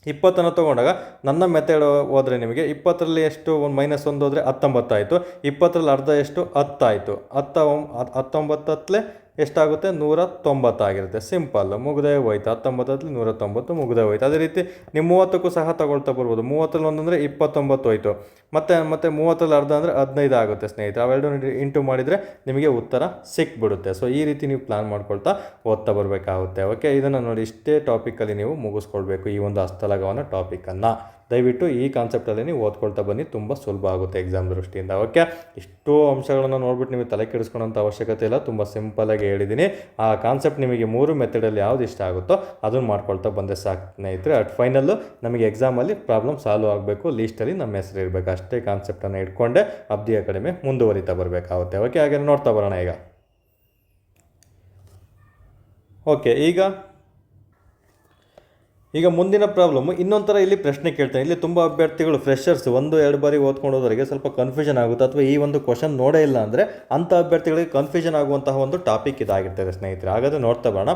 20 ತೊಗೊಂಡಾಗ ನನ್ನ ಮೆಥಡ್ ಹೋದರೆ ನಿಮಗೆ 20ರಲ್ಲಿ ಎಷ್ಟು? ಒಂದು -1 ಹೋದರೆ 19 ಆಯಿತು. 20ರಲ್ಲಿ ಅರ್ಧ ಎಷ್ಟು? 10 ಆಯಿತು. 19 ಎಷ್ಟಾಗುತ್ತೆ? 190 ಆಗಿರುತ್ತೆ. ಸಿಂಪಲ್, ಮುಗ್ದೇ ಹೋಯ್ತು. 19ರಲ್ಲಿ 190 ಮುಗ್ದೇ ಹೋಯ್ತು. ಅದೇ ರೀತಿ ನೀವು 30ಕ್ಕೂ ಸಹ ತಗೊಳ್ತಾ ಬರ್ಬೋದು. 30ರಲ್ಲಿ 1 ಅಂದರೆ 29 ಹೋಯ್ತು. ಮತ್ತೆ 30ರಲ್ಲಿ ಅರ್ಧ ಅಂದರೆ 15 ಆಗುತ್ತೆ ಸ್ನೇಹಿತರೆ. ಅವೆರಡು ಇಂಟು ಮಾಡಿದರೆ ನಿಮಗೆ ಉತ್ತರ ಸಿಕ್ಬಿಡುತ್ತೆ. ಸೊ ಈ ರೀತಿ ನೀವು ಪ್ಲಾನ್ ಮಾಡ್ಕೊಳ್ತಾ ಓದ್ತಾ ಬರಬೇಕಾಗುತ್ತೆ. ಓಕೆ, ಇದನ್ನು ನೋಡಿ, ಇಷ್ಟೇ ಟಾಪಿಕಲ್ಲಿ ನೀವು ಮುಗಿಸ್ಕೊಳ್ಬೇಕು ಈ ಒಂದು ಹಸ್ತಲಾಘವನ ಟಾಪಿಕನ್ನು. ದಯವಿಟ್ಟು ಈ ಕಾನ್ಸೆಪ್ಟಲ್ಲಿ ನೀವು ಓದ್ಕೊಳ್ತಾ ಬನ್ನಿ, ತುಂಬ ಸುಲಭ ಆಗುತ್ತೆ ಎಕ್ಸಾಮ್ ದೃಷ್ಟಿಯಿಂದ. ಓಕೆ, ಇಷ್ಟೋ ಅಂಶಗಳನ್ನು ನೋಡ್ಬಿಟ್ಟು ನಿಮಗೆ ತಲೆ ಕೆಡಿಸ್ಕೊಳ್ಳೋಂಥ ಅವಶ್ಯಕತೆ ಇಲ್ಲ. ತುಂಬ ಸಿಂಪಲಾಗಿ ಹೇಳಿದ್ದೀನಿ. ಆ ಕಾನ್ಸೆಪ್ಟ್ ನಿಮಗೆ 3 ಮೆಥಡಲ್ಲಿ ಯಾವುದು ಇಷ್ಟ ಆಗುತ್ತೋ ಅದನ್ನು ಮಾಡ್ಕೊಳ್ತಾ ಬಂದರೆ ಸಾಕು ಸ್ನೇಹಿತರೆ. ಅಟ್ ಫೈನಲ್ಲು ನಮಗೆ ಎಕ್ಸಾಮಲ್ಲಿ ಪ್ರಾಬ್ಲಮ್ ಸಾಲ್ವ್ ಆಗಬೇಕು, ಲೀಸ್ಟಲ್ಲಿ ನಮ್ಮ ಹೆಸರು ಇರಬೇಕು. ಅಷ್ಟೇ ಕಾನ್ಸೆಪ್ಟನ್ನು ಇಟ್ಕೊಂಡೆ ಅಬ್ದಿ ಅಕಾಡೆಮಿ ಮುಂದುವರಿತಾ ಬರಬೇಕಾಗುತ್ತೆ. ಓಕೆ, ಹಾಗೆ ನೋಡ್ತಾ ಬರೋಣ ಈಗ. ಓಕೆ, ಈಗ ಈಗ ಮುಂದಿನ ಪ್ರಾಬ್ಲಮ್ ಇನ್ನೊಂದು ಥರ ಇಲ್ಲಿ ಪ್ರಶ್ನೆ ಕೇಳ್ತಾನೆ. ಇಲ್ಲಿ ತುಂಬ ಅಭ್ಯರ್ಥಿಗಳು ಫ್ರೆಷರ್ಸ್ 1-2 ಬಾರಿ ಓದ್ಕೊಂಡು ಹೋದವರಿಗೆ ಸ್ವಲ್ಪ ಕನ್ಫ್ಯೂಷನ್ ಆಗುತ್ತೆ, ಅಥವಾ ಈ ಒಂದು ಕ್ವಶನ್ ನೋಡೇ ಇಲ್ಲ ಅಂದರೆ ಅಂಥ ಅಭ್ಯರ್ಥಿಗಳಿಗೆ ಕನ್ಫ್ಯೂಷನ್ ಆಗುವಂತಹ ಒಂದು ಟಾಪಿಕ್ ಇದಾಗಿರ್ತದೆ ಸ್ನೇಹಿತರೆ. ಹಾಗಾದರೆ ನೋಡ್ತಾ ಬರೋಣ.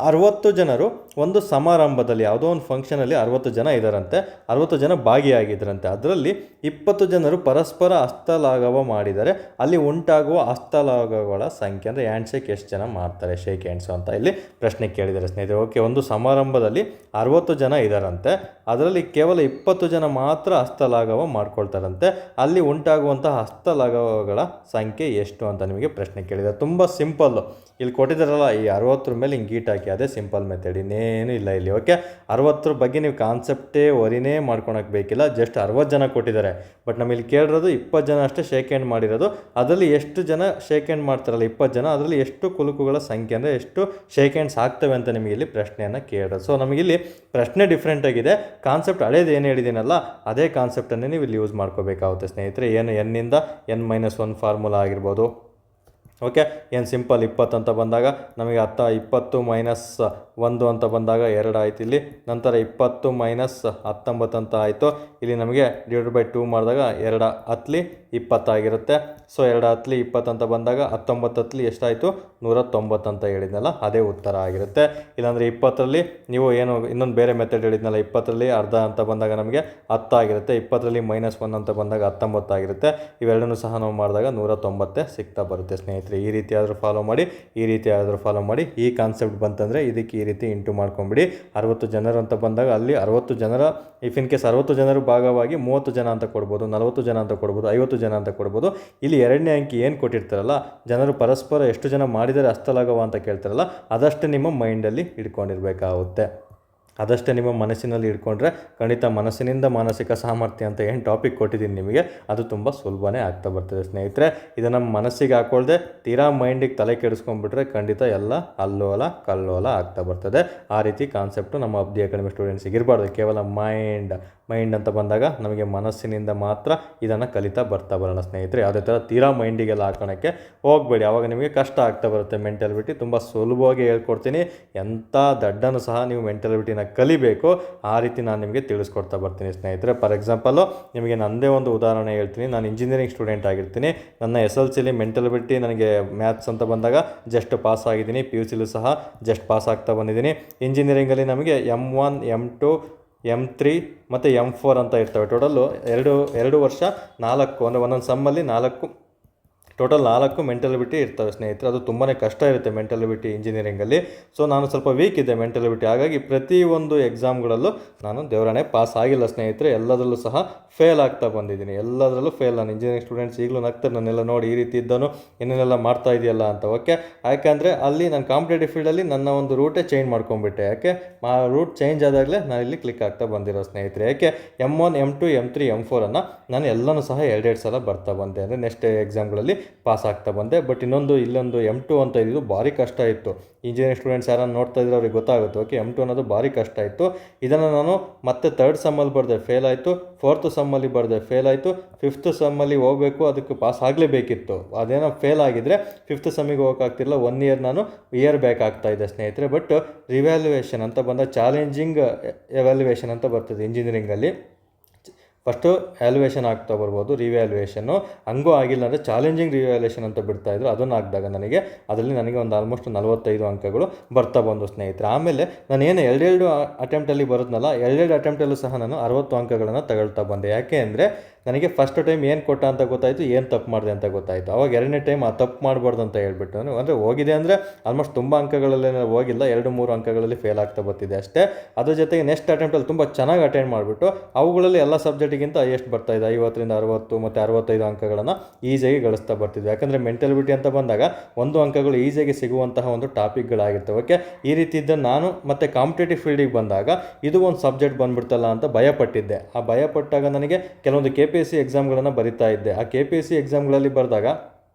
60 ಜನರು ಒಂದು ಸಮಾರಂಭದಲ್ಲಿ, ಯಾವುದೋ ಒಂದು ಫಂಕ್ಷನಲ್ಲಿ 60 ಜನ ಇದ್ದಾರಂತೆ, 60 ಜನ ಭಾಗಿಯಾಗಿದ್ದರಂತೆ. ಅದರಲ್ಲಿ 20 ಜನರು ಪರಸ್ಪರ ಹಸ್ತಲಾಘವ ಮಾಡಿದರೆ ಅಲ್ಲಿ ಉಂಟಾಗುವ ಹಸ್ತಲಾಘವಗಳ ಸಂಖ್ಯೆ ಅಂದರೆ ಹ್ಯಾಂಡ್ ಶೇಕ್ ಎಷ್ಟು ಜನ ಮಾಡ್ತಾರೆ, ಶೇಕ್ ಹ್ಯಾಂಡ್ಸು ಅಂತ ಇಲ್ಲಿ ಪ್ರಶ್ನೆ ಕೇಳಿದ್ದಾರೆ ಸ್ನೇಹಿತರೆ. ಓಕೆ, ಒಂದು ಸಮಾರಂಭದಲ್ಲಿ 60 ಜನ ಇದ್ದಾರಂತೆ, ಅದರಲ್ಲಿ ಕೇವಲ 20 ಜನ ಮಾತ್ರ ಹಸ್ತಲಾಘವ ಮಾಡ್ಕೊಳ್ತಾರಂತೆ, ಅಲ್ಲಿ ಉಂಟಾಗುವಂಥ ಹಸ್ತಲಾಘವಗಳ ಸಂಖ್ಯೆ ಎಷ್ಟು ಅಂತ ನಿಮಗೆ ಪ್ರಶ್ನೆ ಕೇಳಿದ್ದಾರೆ. ತುಂಬ ಸಿಂಪಲ್ಲು. ಇಲ್ಲಿ ಕೊಟ್ಟಿದ್ದಾರಲ್ಲ ಈ 60 ಮೇಲೆ ಹಿಂಗೆ ಗೀಟ್ ಹಾಕಿ, ಅದೇ ಸಿಂಪಲ್ ಮೆಥಡ್, ಇನ್ನೇನು ಇಲ್ಲ ಇಲ್ಲಿ. ಓಕೆ, 60 ಬಗ್ಗೆ ನೀವು ಕಾನ್ಸೆಪ್ಟೇ ವರಿನೇ ಮಾಡ್ಕೊಳಕ್ಕೆ ಬೇಕಿಲ್ಲ, ಜಸ್ಟ್ 60 ಜನ ಕೊಟ್ಟಿದ್ದಾರೆ. ಬಟ್ ನಮ್ಮಲ್ಲಿ ಕೇಳಿರೋದು 20 ಜನ ಅಷ್ಟೇ ಶೇಕ್ ಹ್ಯಾಂಡ್ ಮಾಡಿರೋದು. ಅದರಲ್ಲಿ ಎಷ್ಟು ಜನ ಶೇಕ್ ಹ್ಯಾಂಡ್ ಮಾಡ್ತಾರಲ್ಲ 20 ಜನ, ಅದರಲ್ಲಿ ಎಷ್ಟು ಕುಲುಕುಗಳ ಸಂಖ್ಯೆ ಅಂದರೆ ಎಷ್ಟು ಶೇಕ್ ಹ್ಯಾಂಡ್ಸ್ ಆಗ್ತವೆ ಅಂತ ನಿಮಗೆ ಇಲ್ಲಿ ಪ್ರಶ್ನೆಯನ್ನು ಕೇಳಿರೋದು. ಸೊ ನಮಗಿಲ್ಲಿ ಪ್ರಶ್ನೆ ಡಿಫ್ರೆಂಟ್ ಆಗಿದೆ, ಕಾನ್ಸೆಪ್ಟ್ ಹಳೇದು ಏನು ಹೇಳಿದ್ದೀನಲ್ಲ ಅದೇ ಕಾನ್ಸೆಪ್ಟನ್ನೇ ನೀವು ಇಲ್ಲಿ ಯೂಸ್ ಮಾಡ್ಕೋಬೇಕಾಗುತ್ತೆ ಸ್ನೇಹಿತರೆ. ಏನು ಎನ್ನಿಂದ n-1 ಫಾರ್ಮುಲಾ ಆಗಿರ್ಬೋದು. ಓಕೆ, ಏನು ಸಿಂಪಲ್ 20 ಅಂತ ಬಂದಾಗ ನಮಗೆ 20 - 1 ಅಂತ ಬಂದಾಗ 2 ಆಯಿತು ಇಲ್ಲಿ. ನಂತರ 20 - 19 ಅಂತ ಆಯಿತು. ಇಲ್ಲಿ ನಮಗೆ /2 ಮಾಡಿದಾಗ 2 10 20 ಆಗಿರುತ್ತೆ. ಸೊ 2 10 20 ಅಂತ ಬಂದಾಗ 19 10 ಎಷ್ಟಾಯಿತು, 190 ಅಂತ ಹೇಳಿದ್ನಲ್ಲ ಅದೇ ಉತ್ತರ ಆಗಿರುತ್ತೆ. ಇಲ್ಲಾಂದರೆ 20ರಲ್ಲಿ ನೀವು ಏನು ಇನ್ನೊಂದು ಬೇರೆ ಮೆಥಡ್ ಹೇಳಿದ್ನಲ್ಲ, 20ರಲ್ಲಿ ಅರ್ಧ ಅಂತ ಬಂದಾಗ ನಮಗೆ 10 ಆಗಿರುತ್ತೆ, 20ರಲ್ಲಿ -1 ಅಂತ ಬಂದಾಗ 19 ಆಗಿರುತ್ತೆ. ಇವೆರಡನ್ನೂ ಸಹ ನಾವು ಮಾಡಿದಾಗ 190 ಸಿಗ್ತಾ ಬರುತ್ತೆ ಸ್ನೇಹಿತರೆ. ಈ ರೀತಿ ಆದರೂ ಫಾಲೋ ಮಾಡಿ, ಈ ರೀತಿ ಆದರೂ ಫಾಲೋ ಮಾಡಿ. ಈ ಕಾನ್ಸೆಪ್ಟ್ ಬಂತಂದರೆ ಇದಕ್ಕೆ ಈ ರೀತಿ ಇಂಟು ಮಾಡ್ಕೊಂಬಿಡಿ. 60 ಜನರು ಅಂತ ಬಂದಾಗ ಅಲ್ಲಿ 60 ಜನರ, ಇಫ್ ಇನ್ ಕೇಸ್ 60 ಜನರು ಭಾಗವಾಗಿ 30 ಜನ ಅಂತ ಕೊಡ್ಬೋದು, 40 ಜನ ಅಂತ ಕೊಡ್ಬೋದು, 50 ಜನ ಅಂತ ಕೊಡ್ಬೋದು. ಇಲ್ಲಿ ಎರಡನೇ ಅಂಕಿ ಏನು ಕೊಟ್ಟಿರ್ತಾರಲ್ಲ, ಜನರು ಪರಸ್ಪರ ಎಷ್ಟು ಜನ ಮಾಡಿದರೆ ಹಸ್ತಲಾಘವ ಅಂತ ಕೇಳ್ತಾರಲ್ಲ, ಅದಷ್ಟೇ ನಿಮ್ಮ ಮೈಂಡಲ್ಲಿ ಇಟ್ಕೊಂಡಿರ್ಬೇಕಾಗುತ್ತೆ. ಅದಷ್ಟೇ ನಿಮ್ಮ ಮನಸ್ಸಿನಲ್ಲಿ ಇಟ್ಕೊಂಡ್ರೆ ಖಂಡಿತ ಮನಸ್ಸಿನಿಂದ ಮಾನಸಿಕ ಸಾಮರ್ಥ್ಯ ಅಂತ ಏನು ಟಾಪಿಕ್ ಕೊಟ್ಟಿದ್ದೀನಿ ನಿಮಗೆ, ಅದು ತುಂಬ ಸುಲಭನೇ ಆಗ್ತಾ ಬರ್ತದೆ ಸ್ನೇಹಿತರೆ. ಇದು ನಮ್ಮ ಮನಸ್ಸಿಗೆ ಹಾಕ್ಕೊಳ್ದೆ ತೀರಾ ಮೈಂಡಿಗೆ ತಲೆ ಕೆಡಿಸ್ಕೊಂಡ್ಬಿಟ್ರೆ ಖಂಡಿತ ಎಲ್ಲ ಅಲ್ಲೋಲ ಕಲ್ಲೋಲ ಆಗ್ತಾ ಬರ್ತದೆ. ಆ ರೀತಿ ಕಾನ್ಸೆಪ್ಟು ನಮ್ಮ ಅಬ್ದಿ ಅಕಾಡೆಮಿ ಸ್ಟೂಡೆಂಟ್ಸಿಗೆ ಇರಬಾರ್ದು. ಕೇವಲ ಮೈಂಡ್ ಅಂತ ಬಂದಾಗ ನಮಗೆ ಮನಸ್ಸಿನಿಂದ ಮಾತ್ರ ಇದನ್ನು ಕಲಿತಾ ಬರ್ತಾ ಬರೋಣ ಸ್ನೇಹಿತರೆ. ಯಾವುದೇ ಥರ ತೀರಾ ಮೈಂಡಿಗೆಲ್ಲ ಹಾಕೋಣಕ್ಕೆ ಹೋಗಬೇಡಿ, ಆವಾಗ ನಿಮಗೆ ಕಷ್ಟ ಆಗ್ತಾ ಬರುತ್ತೆ. ಮೆಂಟಾಲಿಟಿ ತುಂಬ ಸುಲಭವಾಗಿ ಹೇಳ್ಕೊಡ್ತೀನಿ, ಎಂಥ ದಡ್ಡನ್ನು ಸಹ ನೀವು ಮೆಂಟಾಲಿಟಿನ ಕಲಿಬೇಕು, ಆ ರೀತಿ ನಾನು ನಿಮಗೆ ತಿಳಿಸ್ಕೊಡ್ತಾ ಬರ್ತೀನಿ ಸ್ನೇಹಿತರೆ. ಫಾರ್ ಎಕ್ಸಾಂಪಲು ನಿಮಗೆ ನನ್ನದೇ ಒಂದು ಉದಾಹರಣೆ ಹೇಳ್ತೀನಿ. ನಾನು ಇಂಜಿನಿಯರಿಂಗ್ ಸ್ಟೂಡೆಂಟ್ ಆಗಿರ್ತೀನಿ. ನನ್ನ SLCಲಿ ಮೆಂಟಾಲಿಟಿ ನನಗೆ ಮ್ಯಾಥ್ಸ್ ಅಂತ ಬಂದಾಗ ಜಸ್ಟ್ ಪಾಸ್ ಆಗಿದ್ದೀನಿ, PUCಲೂ ಸಹ ಜಸ್ಟ್ ಪಾಸ್ ಆಗ್ತಾ ಬಂದಿದ್ದೀನಿ. ಇಂಜಿನಿಯರಿಂಗಲ್ಲಿ ನಮಗೆ M1 M2 M3 ಮತ್ತು M4 ಅಂತ ಇರ್ತವೆ. ಟೋಟಲ್ಲು ಎರಡು ವರ್ಷ 4 ಅಂದರೆ ಒಂದೊಂದು ಸಮ್ಮಲ್ಲಿ 4 ಟೋಟಲ್ 4 ಮೆಂಟಾಲಿಟಿ ಇರ್ತವೆ ಸ್ನೇಹಿತರೆ. ಅದು ತುಂಬಾ ಕಷ್ಟ ಇರುತ್ತೆ ಮೆಂಟಾಲಿಟಿ ಇಂಜಿನಿಯರಿಂಗಲ್ಲಿ. ಸೊ ನಾನು ಸ್ವಲ್ಪ ವೀಕ್ ಇದ್ದೆ ಮೆಂಟಾಲಿಟಿ, ಹಾಗಾಗಿ ಪ್ರತಿಯೊಂದು ಎಕ್ಸಾಮ್ಗಳಲ್ಲೂ ನಾನು ದೇವರಾಣೆ ಪಾಸ್ ಆಗಿಲ್ಲ ಸ್ನೇಹಿತರೆ. ಎಲ್ಲದರಲ್ಲೂ ಸಹ ಫೇಲ್ ಆಗ್ತಾ ಬಂದಿದ್ದೀನಿ, ಎಲ್ಲದರಲ್ಲೂ ಫೇಲ್. ನಾನು ಇಂಜಿನಿಯರಿಂಗ್ ಸ್ಟೂಡೆಂಟ್ಸ್ ಈಗಲೂ ನಗ್ತಾರೆ ನನ್ನೆಲ್ಲ ನೋಡಿ, ಈ ರೀತಿ ಇದ್ದನು ಏನೇನೆಲ್ಲ ಮಾಡ್ತಾ ಇದೆಯಲ್ಲ ಅಂತ. ಓಕೆ, ಯಾಕೆಂದರೆ ಅಲ್ಲಿ ನಾನು ಕಾಂಪಿಟೇಟಿವ್ ಫೀಲ್ಡಲ್ಲಿ ನನ್ನ ಒಂದು ರೂಟೇ ಚೇಂಜ್ ಮಾಡ್ಕೊಂಡ್ಬಿಟ್ಟೆ. ಯಾಕೆ ಆ ರೂಟ್ ಚೇಂಜ್ ಆದಾಗಲೇ ನಾನು ಇಲ್ಲಿ ಕ್ಲಿಕ್ ಆಗ್ತಾ ಬಂದಿರೋ ಸ್ನೇಹಿತರೆ. ಯಾಕೆ M1 M2 M3 M4 ನಾನು ಎಲ್ಲನೂ ಸಹ 2 ಸಲ ಬರ್ತಾ ಬಂದೆ, ಅಂದರೆ ನೆಕ್ಸ್ಟ್ ಎಕ್ಸಾಮ್ಗಳಲ್ಲಿ ಪಾಸ್ ಆಗ್ತಾ ಬಂದೆ. ಬಟ್ ಇಲ್ಲೊಂದು M2 ಅಂತ ಇದ್ದು ಭಾರಿ ಕಷ್ಟ ಇತ್ತು. ಇಂಜಿನಿಯರಿಂಗ್ ಸ್ಟೂಡೆಂಟ್ಸ್ ಯಾರನ್ನು ನೋಡ್ತಾ ಇದ್ರೆ ಅವ್ರಿಗೆ ಗೊತ್ತಾಗುತ್ತೆ. ಓಕೆ, M2 ಅನ್ನೋದು ಭಾರಿ ಕಷ್ಟ ಇತ್ತು. ಇದನ್ನು ನಾನು ಮತ್ತೆ 3rd ಸಮ್ಮಲ್ಲಿ ಬರೆದೆ, ಫೇಲ್ ಆಯಿತು. 4th ಸಮ್ಮಲ್ಲಿ ಬರೆದೆ, ಫೇಲ್ ಆಯಿತು. 5th ಸಮ್ಮಲ್ಲಿ ಹೋಗಬೇಕು, ಅದಕ್ಕೆ ಪಾಸ್ ಆಗಲೇಬೇಕಿತ್ತು. ಅದೇನೋ ಫೇಲ್ ಆಗಿದ್ದರೆ 5th ಸಮ್ಮಿಗೆ ಹೋಗೋಕ್ಕಾಗ್ತಿರಲಿಲ್ಲ. 1 ಇಯರ್ ನಾನು ಬ್ಯಾಕ್ ಆಗ್ತಾಯಿದ್ದೆ ಸ್ನೇಹಿತರೆ. ಬಟ್ ರಿವ್ಯಾಲ್ಯೂಯೇಷನ್ ಅಂತ ಬಂದ ಚಾಲೆಂಜಿಂಗ್ ಎವ್ಯಾಲ್ಯೂಯೇಷನ್ ಅಂತ ಬರ್ತದೆ ಇಂಜಿನಿಯರಿಂಗಲ್ಲಿ. ಫಸ್ಟು ವ್ಯಾಲ್ಯೂಯೇಷನ್ ಆಗ್ತಾ ಬರ್ಬೋದು, ರಿವ್ಯಾಲ್ಯೂಯೇಷನ್ನು ಹಂಗೂ ಆಗಿಲ್ಲ ಅಂದರೆ ಚಾಲೆಂಜಿಂಗ್ ರಿವ್ಯಾಲ್ಯೂಯೇಷನ್ ಅಂತ ಬಿಡ್ತಾಯಿದ್ರು. ಅದನ್ನು ಹಾಕಿದಾಗ ಅದರಲ್ಲಿ ಒಂದು ಆಲ್ಮೋಸ್ಟ್ 45 ಅಂಕಗಳು ಬರ್ತಾ ಬಂದು ಸ್ನೇಹಿತರೆ. ಆಮೇಲೆ ನಾನು ಏನು 2 ಅಟೆಂಪ್ಟಲ್ಲಿ ಬರೋದ್ನಲ್ಲ, 2 ಅಟೆಂಪ್ಟಲ್ಲೂ ಸಹ ನಾನು 60 ಅಂಕಗಳನ್ನು ತಗೊಳ್ತಾ ಬಂದೆ. ಯಾಕೆ ಅಂದರೆ ನನಗೆ ಫಸ್ಟ್ ಟೈಮ್ ಏನು ಕೊಟ್ಟ ಅಂತ ಗೊತ್ತಾಯಿತು, ಏನು ತಪ್ಪು ಮಾಡಿದೆ ಅಂತ ಗೊತ್ತಾಯಿತು. ಆವಾಗ 2ನೇ ಟೈಮ್ ಆ ತಪ್ಪು ಮಾಡಬಾರ್ದು ಅಂತ ಹೇಳ್ಬಿಟ್ಟು ನಾನು, ಅಂದರೆ ಹೋಗಿದೆ ಅಂದರೆ ಆಲ್ಮೋಸ್ಟ್ ತುಂಬ ಅಂಕಗಳಲ್ಲೇ ಹೋಗಿಲ್ಲ, 2-3 ಅಂಕಗಳಲ್ಲಿ ಫೇಲ್ ಆಗ್ತಾ ಬರ್ತಿದೆ ಅಷ್ಟೇ. ಅದ್ರ ಜೊತೆಗೆ ನೆಕ್ಸ್ಟ್ ಅಟೆಂಪ್ಟಲ್ಲಿ ತುಂಬ ಚೆನ್ನಾಗಿ ಅಟೆಂಡ್ ಮಾಡಿಬಿಟ್ಟು ಅವುಗಳಲ್ಲಿ ಎಲ್ಲ ಸಬ್ಜೆಕ್ಟಿಗಿಂತ ಎಷ್ಟು ಬರ್ತಾಯಿದೆ 50ರಿಂದ 60 ಮತ್ತು 65 ಅಂಕಗಳನ್ನು ಈಸಿಯಾಗಿ ಗಳಿಸ್ತಾ ಬರ್ತಿದ್ವಿ. ಯಾಕಂದರೆ ಮೆಂಟಾಲಿಟಿ ಅಂತ ಬಂದಾಗ 1 ಅಂಕಗಳು ಈಸಿಯಾಗಿ ಸಿಗುವಂತಹ ಒಂದು ಟಾಪಿಕ್ಗಳಾಗಿರ್ತವೆ. ಓಕೆ, ಈ ರೀತಿ ಇದ್ದ ನಾನು ಮತ್ತೆ ಕಾಂಪಿಟೇಟಿವ್ ಫೀಲ್ಡಿಗೆ ಬಂದಾಗ ಇದು ಒಂದು ಸಬ್ಜೆಕ್ಟ್ ಬಂದುಬಿಡ್ತಲ್ಲ ಅಂತ ಭಯಪಟ್ಟಿದ್ದೆ. ಆ ಭಯಪಟ್ಟಾಗ ನನಗೆ ಕೆಲವೊಂದು KPSC ಎಕ್ಸಾಮ್ಗಳನ್ನು ಬರಿತಾ ಇದ್ದೆ. ಆ KPSC ಎಕ್ಸಾಮ್ಗಳಲ್ಲಿ ಬರೆದಾಗ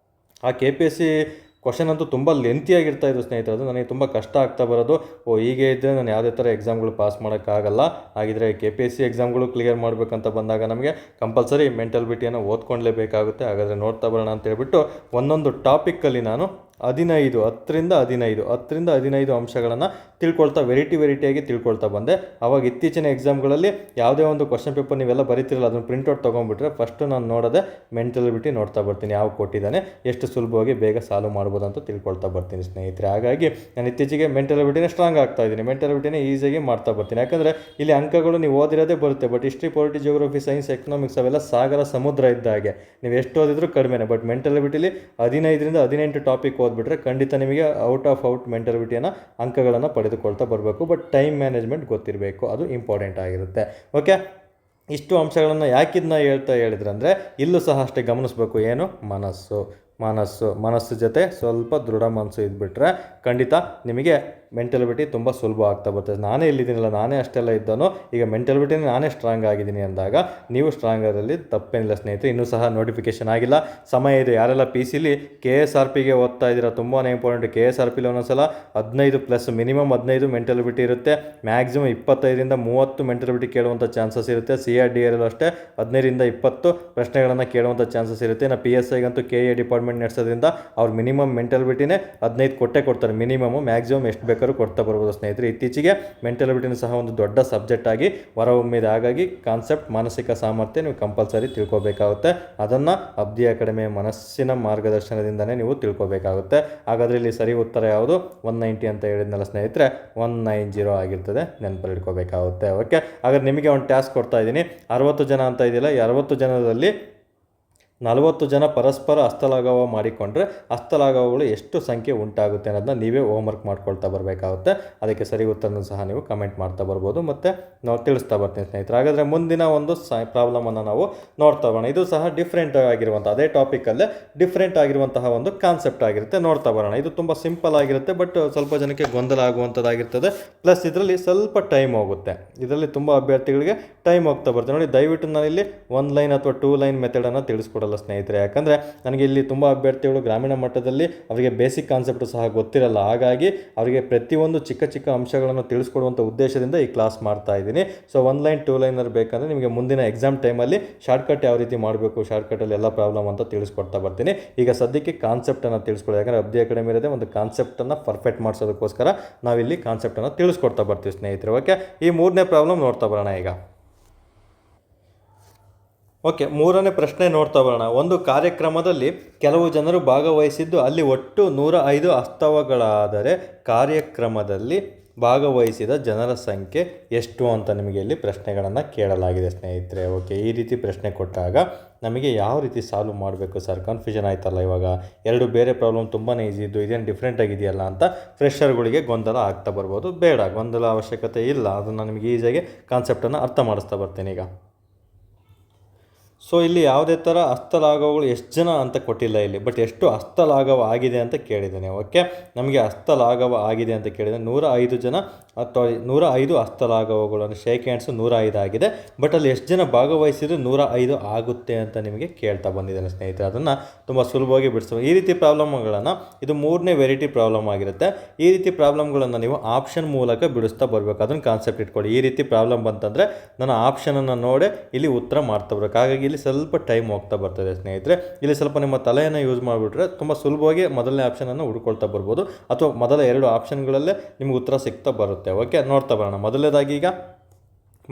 ಆ KPSC ಕ್ವಶನ್ ಅಂತೂ ತುಂಬ ಲೆಂತಿಯಾಗಿರ್ತಾ ಇದ್ದು ಸ್ನೇಹಿತರೆ. ಅದು ನನಗೆ ತುಂಬ ಕಷ್ಟ ಆಗ್ತಾ ಬರೋದು. ಹೀಗೆ ಇದ್ದರೆ ನಾನು ಯಾವುದೇ ಥರ ಎಕ್ಸಾಮ್ಗಳು ಪಾಸ್ ಮಾಡೋಕ್ಕಾಗಲ್ಲ. ಹಾಗಿದ್ರೆ KPSC ಎಕ್ಸಾಮ್ಗಳು ಕ್ಲಿಯರ್ ಮಾಡಬೇಕಂತ ಬಂದಾಗ ನಮಗೆ ಕಂಪಲ್ಸರಿ ಮೆಂಟಾಲಿಟಿಯನ್ನು ಓದ್ಕೊಳ್ಳೇಬೇಕಾಗುತ್ತೆ. ಹಾಗಾದರೆ ನೋಡ್ತಾ ಬರೋಣ ಅಂತ ಹೇಳ್ಬಿಟ್ಟು ಒಂದೊಂದು ಟಾಪಿಕ್ಕಲ್ಲಿ ನಾನು 15 10ರಿಂದ 15 ಅಂಶಗಳನ್ನು ತಿಳ್ಕೊಳ್ತಾ ವೆರೈಟಿಯಾಗಿ ತಿಳ್ಕೊಳ್ತಾ ಬಂದೆ. ಅವಾಗ ಇತ್ತೀಚಿನ ಎಕ್ಸಾಮ್ಗಳಲ್ಲಿ ಯಾವುದೇ ಒಂದು ಕ್ವಶನ್ ಪೇಪರ್ ನೀವೆಲ್ಲ ಬರೀತಿರಲ್ಲ, ಅದನ್ನು ಪ್ರಿಂಟ್ಔಟ್ ತೊಗೊಂಡ್ಬಿಟ್ರೆ ಫಸ್ಟು ನಾನು ನೋಡೋದೆ ಮೆಂಟಲಿಬಿಟಿ ನೋಡ್ತಾ ಬರ್ತೀನಿ, ಯಾವ ಕೊಟ್ಟಿದ್ದಾನೆ, ಎಷ್ಟು ಸುಲಭವಾಗಿ ಬೇಗ ಸಾಲ್ವ್ ಮಾಡ್ಬೋದು ಅಂತ ತಿಳ್ಕೊಳ್ತಾ ಬರ್ತೀನಿ ಸ್ನೇಹಿತರೆ. ಹಾಗಾಗಿ ನಾನು ಇತ್ತೀಚೆಗೆ ಮೆಂಟಲಿಬಿಟಿನೇ ಸ್ಟ್ರಾಂಗ್ ಆಗ್ತಾ ಇದ್ದೀನಿ, ಮೆಂಟಲಿಬಿಟಿನೇ ಈಸಿಯಾಗಿ ಮಾಡ್ತಾ ಬರ್ತೀನಿ. ಯಾಕಂದರೆ ಇಲ್ಲಿ ಅಂಕಗಳು ನೀವು ಓದಿರೋದೇ ಬರುತ್ತೆ, but history, polity, geography, science, economics ಅವೆಲ್ಲ ಸಾಗರ ಸಮುದ್ರ ಇದ್ದ ಹಾಗೆ, ನೀವು ಎಷ್ಟು ಓದಿದ್ರು ಕಡಿಮೆನೇ. ಬಟ್ ಮೆಂಟಲಿಬಿಟಿಲಿ 15ರಿಂದ 18 ಟಾಪಿಕ್ ಓದ್ಬಿಟ್ರೆ ಖಂಡಿತ ನಿಮಗೆ ಔಟ್ ಮೆಂಟಲಿಬಿಟಿಯನ್ನು ಅಂಕಗಳನ್ನು ಪಡೆದುಕೊಳ್ತಾ ಬರಬೇಕು. ಬಟ್ ಟೈಮ್ ಮ್ಯಾನೇಜ್ಮೆಂಟ್ ಗೊತ್ತಿರಬೇಕು, ಅದು ಇಂಪಾರ್ಟೆಂಟ್ ಆಗಿರುತ್ತೆ. ಓಕೆ, ಇಷ್ಟು ಅಂಶಗಳನ್ನು ಯಾಕಿದನ್ನ ಹೇಳಿದ್ರೆ ಅಂದರೆ ಇಲ್ಲೂ ಸಹ ಅಷ್ಟೇ ಗಮನಿಸಬೇಕು, ಏನು ಮನಸ್ಸು ಜೊತೆ ಸ್ವಲ್ಪ ದೃಢ ಮನಸ್ಸು ಇದ್ಬಿಟ್ರೆ ಖಂಡಿತ ನಿಮಗೆ ಮೆಂಟಲಿಬಿಟಿ ತುಂಬ ಸುಲಭ ಆಗ್ತಾ ಬರ್ತದೆ. ನಾನೇ ಇಲ್ಲಿದ್ದೀನಲ್ಲ, ನಾನೇ ಅಷ್ಟೆಲ್ಲ ಇದ್ದಾನೋ, ಈಗ ಮೆಂಟಲಿಬಿಟಿನೇ ನಾನೇ ಸ್ಟ್ರಾಂಗ್ ಆಗಿದ್ದೀನಿ ಅಂದಾಗ ನೀವು ಸ್ಟ್ರಾಂಗ್ ಆಗೋದ್ರಲ್ಲಿ ತಪ್ಪೇನಿಲ್ಲ ಸ್ನೇಹಿತರೆ. ಇನ್ನೂ ಸಹ ನೋಟಿಫಿಕೇಷನ್ ಆಗಿಲ್ಲ, ಸಮಯ ಇದೆ. ಯಾರೆಲ್ಲ PCಲಿ KSRPಗೆ ಓದ್ತಾ ಇದ್ದೀರಾ, ತುಂಬಾ ಇಂಪಾರ್ಟೆಂಟ್. KSRPಲಿ ಒಂದೊಂದ್ಸಲ 15 ಪ್ಲಸ್ ಮಿನಿಮಮ್ 15 ಮೆಂಟಲಿಬಿಟಿ ಇರುತ್ತೆ, ಮ್ಯಾಕ್ಸಿಮಮ್ 25ರಿಂದ 30 ಮೆಂಟಲಿಬಿಟಿ ಕೇಳುವಂಥ ಚಾನ್ಸಸ್ ಇರುತ್ತೆ. CRDRಲ್ಲೂ ಅಷ್ಟೇ 15ರಿಂದ 20 ಪ್ರಶ್ನೆಗಳನ್ನು ಕೇಳುವಂಥ ಚಾನ್ಸಸ್ ಇರುತ್ತೆ. ಇನ್ನು PSIಗಂತೂ KA ಡಿಪಾರ್ಟ್ಮೆಂಟ್ ನಡೆಸೋದ್ರಿಂದ ಅವ್ರು ಮಿನಿಮಮ್ ಮೆಂಟಲಿಬಿಟಿನೇ 15 ಕೊಡ್ತಾರೆ, ಮಿನಿಮಮ್. ಮ್ಯಾಕ್ಸಿಮಮ್ ಎಷ್ಟು ಬೇಕಾದ್ರೂ ಕೊಡ್ತಾ ಬರ್ಬೋದು ಸ್ನೇಹಿತರೆ. ಇತ್ತೀಚೆಗೆ ಮೆಂಟಲಿಬಿಟಿನೂ ಸಹ ಒಂದು ದೊಡ್ಡ ಸಬ್ಜೆಕ್ಟ್ ಆಗಿ ಹೊರಹೊಮ್ಮಿದೆ. ಹಾಗಾಗಿ ಕಾನ್ಸೆಪ್ಟ್ ಮಾನಸಿಕ ಸಾಮರ್ಥ್ಯ ನೀವು ಕಂಪಲ್ಸರಿ ತಿಳ್ಕೊಬೇಕಾಗುತ್ತೆ. ಅದನ್ನು ಅಬ್ದಿ ಅಕಾಡೆಮಿಯ ಮನಸ್ಸಿನ ಮಾರ್ಗದರ್ಶನದಿಂದನೇ ನೀವು ತಿಳ್ಕೊಬೇಕಾಗುತ್ತೆ. ಹಾಗಾದರೆ ಇಲ್ಲಿ ಸರಿ ಉತ್ತರ ಯಾವುದು? 190 ಅಂತ ಹೇಳಿದ್ನಲ್ಲ ಸ್ನೇಹಿತರೆ, 190 ಆಗಿರ್ತದೆ, ನೆನಪಲ್ಲಿ ಇಟ್ಕೋಬೇಕಾಗುತ್ತೆ. ಓಕೆ, ಹಾಗಾದ್ರೆ ನಿಮಗೆ ಒಂದು ಟಾಸ್ಕ್ ಕೊಡ್ತಾ ಇದ್ದೀನಿ. 60 ಜನ ಅಂತ ಇದೆಯಲ್ಲ, ಈ 60 ಜನರಲ್ಲಿ 40 ಜನ ಪರಸ್ಪರ ಹಸ್ತಲಾಘವ ಮಾಡಿಕೊಂಡ್ರೆ ಹಸ್ತಲಾಘವಗಳು ಎಷ್ಟು ಸಂಖ್ಯೆ ಉಂಟಾಗುತ್ತೆ ಅನ್ನೋದನ್ನ ನೀವೇ ಹೋಮ್ವರ್ಕ್ ಮಾಡ್ಕೊಳ್ತಾ ಬರಬೇಕಾಗುತ್ತೆ. ಅದಕ್ಕೆ ಸರಿ ಉತ್ತರನೂ ಸಹ ನೀವು ಕಮೆಂಟ್ ಮಾಡ್ತಾ ಬರ್ಬೋದು, ಮತ್ತು ನಾವು ತಿಳಿಸ್ತಾ ಬರ್ತೀನಿ ಸ್ನೇಹಿತರೆ. ಹಾಗಾದರೆ ಮುಂದಿನ ಒಂದು ಪ್ರಾಬ್ಲಮನ್ನು ನಾವು ನೋಡ್ತಾ ಬರೋಣ. ಇದು ಸಹ ಡಿಫ್ರೆಂಟ್ ಆಗಿರುವಂಥ, ಅದೇ ಟಾಪಿಕಲ್ಲೇ ಡಿಫ್ರೆಂಟ್ ಆಗಿರುವಂತಹ ಒಂದು ಕಾನ್ಸೆಪ್ಟ್ ಆಗಿರುತ್ತೆ, ನೋಡ್ತಾ ಬರೋಣ. ಇದು ತುಂಬ ಸಿಂಪಲ್ ಆಗಿರುತ್ತೆ, ಬಟ್ ಸ್ವಲ್ಪ ಜನಕ್ಕೆ ಗೊಂದಲ ಆಗುವಂಥದ್ದಾಗಿರ್ತದೆ. ಪ್ಲಸ್ ಇದರಲ್ಲಿ ಸ್ವಲ್ಪ ಟೈಮ್ ಹೋಗುತ್ತೆ, ಇದರಲ್ಲಿ ತುಂಬ ಅಭ್ಯರ್ಥಿಗಳಿಗೆ ಟೈಮ್ ಹೋಗ್ತಾ ಬರ್ತದೆ. ನೋಡಿ, ದಯವಿಟ್ಟು ನಾನಿಲ್ಲಿ 1 ಲೈನ್ ಅಥವಾ 2 ಲೈನ್ ಮೆಥಡನ್ನು ತಿಳಿಸ್ಕೊಡಲ್ಲ ಸ್ನೇಹಿತರೆ. ಯಾಕಂದರೆ ನನಗೆ ಇಲ್ಲಿ ತುಂಬ ಅಭ್ಯರ್ಥಿಗಳು ಗ್ರಾಮೀಣ ಮಟ್ಟದಲ್ಲಿ ಅವರಿಗೆ ಬೇಸಿಕ್ ಕಾನ್ಸೆಪ್ಟು ಸಹ ಗೊತ್ತಿರಲ್ಲ. ಹಾಗಾಗಿ ಅವರಿಗೆ ಪ್ರತಿಯೊಂದು ಚಿಕ್ಕ ಅಂಶಗಳನ್ನು ತಿಳಿಸ್ಕೊಡುವಂಥ ಉದ್ದೇಶದಿಂದ ಈ ಕ್ಲಾಸ್ ಮಾಡ್ತಾ ಇದ್ದೀನಿ. ಸೊ 1 ಲೈನ್ 2 ಲೈನರ್ ಬೇಕಂದರೆ ನಿಮಗೆ ಮುಂದಿನ ಎಕ್ಸಾಮ್ ಟೈಮಲ್ಲಿ ಶಾರ್ಟ್ಕಟ್ ಯಾವ ರೀತಿ ಮಾಡಬೇಕು, ಶಾರ್ಟ್ಕಟ್ಟಲ್ಲಿ ಎಲ್ಲ ಪ್ರಾಬ್ಲಮ್ ಅಂತ ತಿಳಿಸ್ಕೊಡ್ತಾ ಬರ್ತೀನಿ. ಈಗ ಸದ್ಯಕ್ಕೆ ಕಾನ್ಸೆಪ್ಟನ್ನು ತಿಳಿಸ್ಕೊಡಿ, ಯಾಕಂದರೆ ಅಬ್ದಿ ಅಕಾಡೆಮಿ ಇರೋದೇ ಒಂದು ಕಾನ್ಸೆಪ್ಟನ್ನು ಪರ್ಫೆಕ್ಟ್ ಮಾಡಿಸೋದಕ್ಕೋಸ್ಕರ ನಾವಿಲ್ಲಿ ಕಾನ್ಸೆಪ್ಟನ್ನು ತಿಳಿಸ್ಕೊಡ್ತಾ ಬರ್ತೀವಿ ಸ್ನೇಹಿತರೆ. ಓಕೆ, ಈ 3ನೇ ಪ್ರಾಬ್ಲಮ್ ನೋಡ್ತಾ ಬರೋಣ ಈಗ. ಓಕೆ, 3ನೇ ಪ್ರಶ್ನೆ ನೋಡ್ತಾ ಬರೋಣ. ಒಂದು ಕಾರ್ಯಕ್ರಮದಲ್ಲಿ ಕೆಲವು ಜನರು ಭಾಗವಹಿಸಿದ್ದು ಅಲ್ಲಿ ಒಟ್ಟು 105 ಹಸ್ತವಗಳಾದರೆ ಕಾರ್ಯಕ್ರಮದಲ್ಲಿ ಭಾಗವಹಿಸಿದ ಜನರ ಸಂಖ್ಯೆ ಎಷ್ಟು ಅಂತ ನಿಮಗೆ ಇಲ್ಲಿ ಪ್ರಶ್ನೆಗಳನ್ನು ಕೇಳಲಾಗಿದೆ ಸ್ನೇಹಿತರೆ. ಓಕೆ, ಈ ರೀತಿ ಪ್ರಶ್ನೆ ಕೊಟ್ಟಾಗ ನಮಗೆ ಯಾವ ರೀತಿ ಸಾಲ್ವ್ ಮಾಡಬೇಕು ಸರ್, ಕನ್ಫ್ಯೂಷನ್ ಆಯ್ತಲ್ಲ. ಇವಾಗ 2 ಬೇರೆ ಪ್ರಾಬ್ಲಮ್ ತುಂಬಾ ಈಸಿ ಇದ್ದು ಇದೇನು ಡಿಫ್ರೆಂಟ್ ಆಗಿದೆಯಲ್ಲ ಅಂತ ಫ್ರೆಷರ್ಗಳಿಗೆ ಗೊಂದಲ ಆಗ್ತಾ ಬರ್ಬೋದು. ಬೇಡ, ಗೊಂದಲ ಅವಶ್ಯಕತೆ ಇಲ್ಲ, ಅದನ್ನು ನಿಮಗೆ ಈಸಿಯಾಗಿ ಕಾನ್ಸೆಪ್ಟನ್ನು ಅರ್ಥ ಮಾಡಿಸ್ತಾ ಬರ್ತೀನಿ ಈಗ. ಸೊ ಇಲ್ಲಿ ಯಾವುದೇ ಥರ ಹಸ್ತಲಾಘವಗಳು ಎಷ್ಟು ಜನ ಅಂತ ಕೊಟ್ಟಿಲ್ಲ ಇಲ್ಲಿ, ಬಟ್ ಎಷ್ಟು ಹಸ್ತಲಾಘವ ಆಗಿದೆ ಅಂತ ಕೇಳಿದ್ದೇನೆ. ಓಕೆ, ನಮಗೆ ಹಸ್ತಲಾಘವ ಆಗಿದೆ ಅಂತ ಕೇಳಿದರೆ 105 ಜನ ಅಥವಾ 105 ಹಸ್ತಲಾಘವಗಳನ್ನು, ಶೇಕ್ ಹ್ಯಾಂಡ್ಸು 105 ಆಗಿದೆ. ಬಟ್ ಅಲ್ಲಿ ಎಷ್ಟು ಜನ ಭಾಗವಹಿಸಿದ್ರೆ 105 ಆಗುತ್ತೆ ಅಂತ ನಿಮಗೆ ಕೇಳ್ತಾ ಬಂದಿದ್ದಾನೆ ಸ್ನೇಹಿತರೆ. ಅದನ್ನು ತುಂಬ ಸುಲಭವಾಗಿ ಬಿಡಿಸ್ಬೋದು. ಈ ರೀತಿ ಪ್ರಾಬ್ಲಮ್ಗಳನ್ನು, ಇದು 3ನೇ ವೆರೈಟಿ ಪ್ರಾಬ್ಲಮ್ ಆಗಿರುತ್ತೆ. ಈ ರೀತಿ ಪ್ರಾಬ್ಲಮ್ಗಳನ್ನು ನೀವು ಆಪ್ಷನ್ ಮೂಲಕ ಬಿಡಿಸ್ತಾ ಬರಬೇಕು. ಅದನ್ನು ಕಾನ್ಸೆಪ್ಟ್ ಇಟ್ಕೊಳ್ಳಿ. ಈ ರೀತಿ ಪ್ರಾಬ್ಲಮ್ ಬಂತಂದರೆ ನಾನು ಆಪ್ಷನನ್ನು ನೋಡಿ ಇಲ್ಲಿ ಉತ್ತರ ಮಾಡ್ತಾ ಬರಬೇಕು. ಹಾಗಾಗಿ ಇಲ್ಲಿ ಸ್ವಲ್ಪ ಟೈಮ್ ಹೋಗ್ತಾ ಬರ್ತದೆ ಸ್ನೇಹಿತರೆ. ಇಲ್ಲಿ ಸ್ವಲ್ಪ ನಿಮ್ಮ ತಲೆಯನ್ನು ಯೂಸ್ ಮಾಡಿಬಿಟ್ರೆ ತುಂಬ ಸುಲಭವಾಗಿ ಮೊದಲನೇ ಆಪ್ಷನನ್ನು ಹುಡ್ಕೊಳ್ತಾ ಬರ್ಬೋದು, ಅಥವಾ ಮೊದಲ 2 ಆಪ್ಷನ್ಗಳಲ್ಲೇ ನಿಮ್ಗೆ ಉತ್ತರ ಸಿಗ್ತಾ ಬರುತ್ತೆ. ಓಕೆ, ನೋಡ್ತಾ ಬರೋಣ. ಮೊದಲನೇದಾಗಿ ಈಗ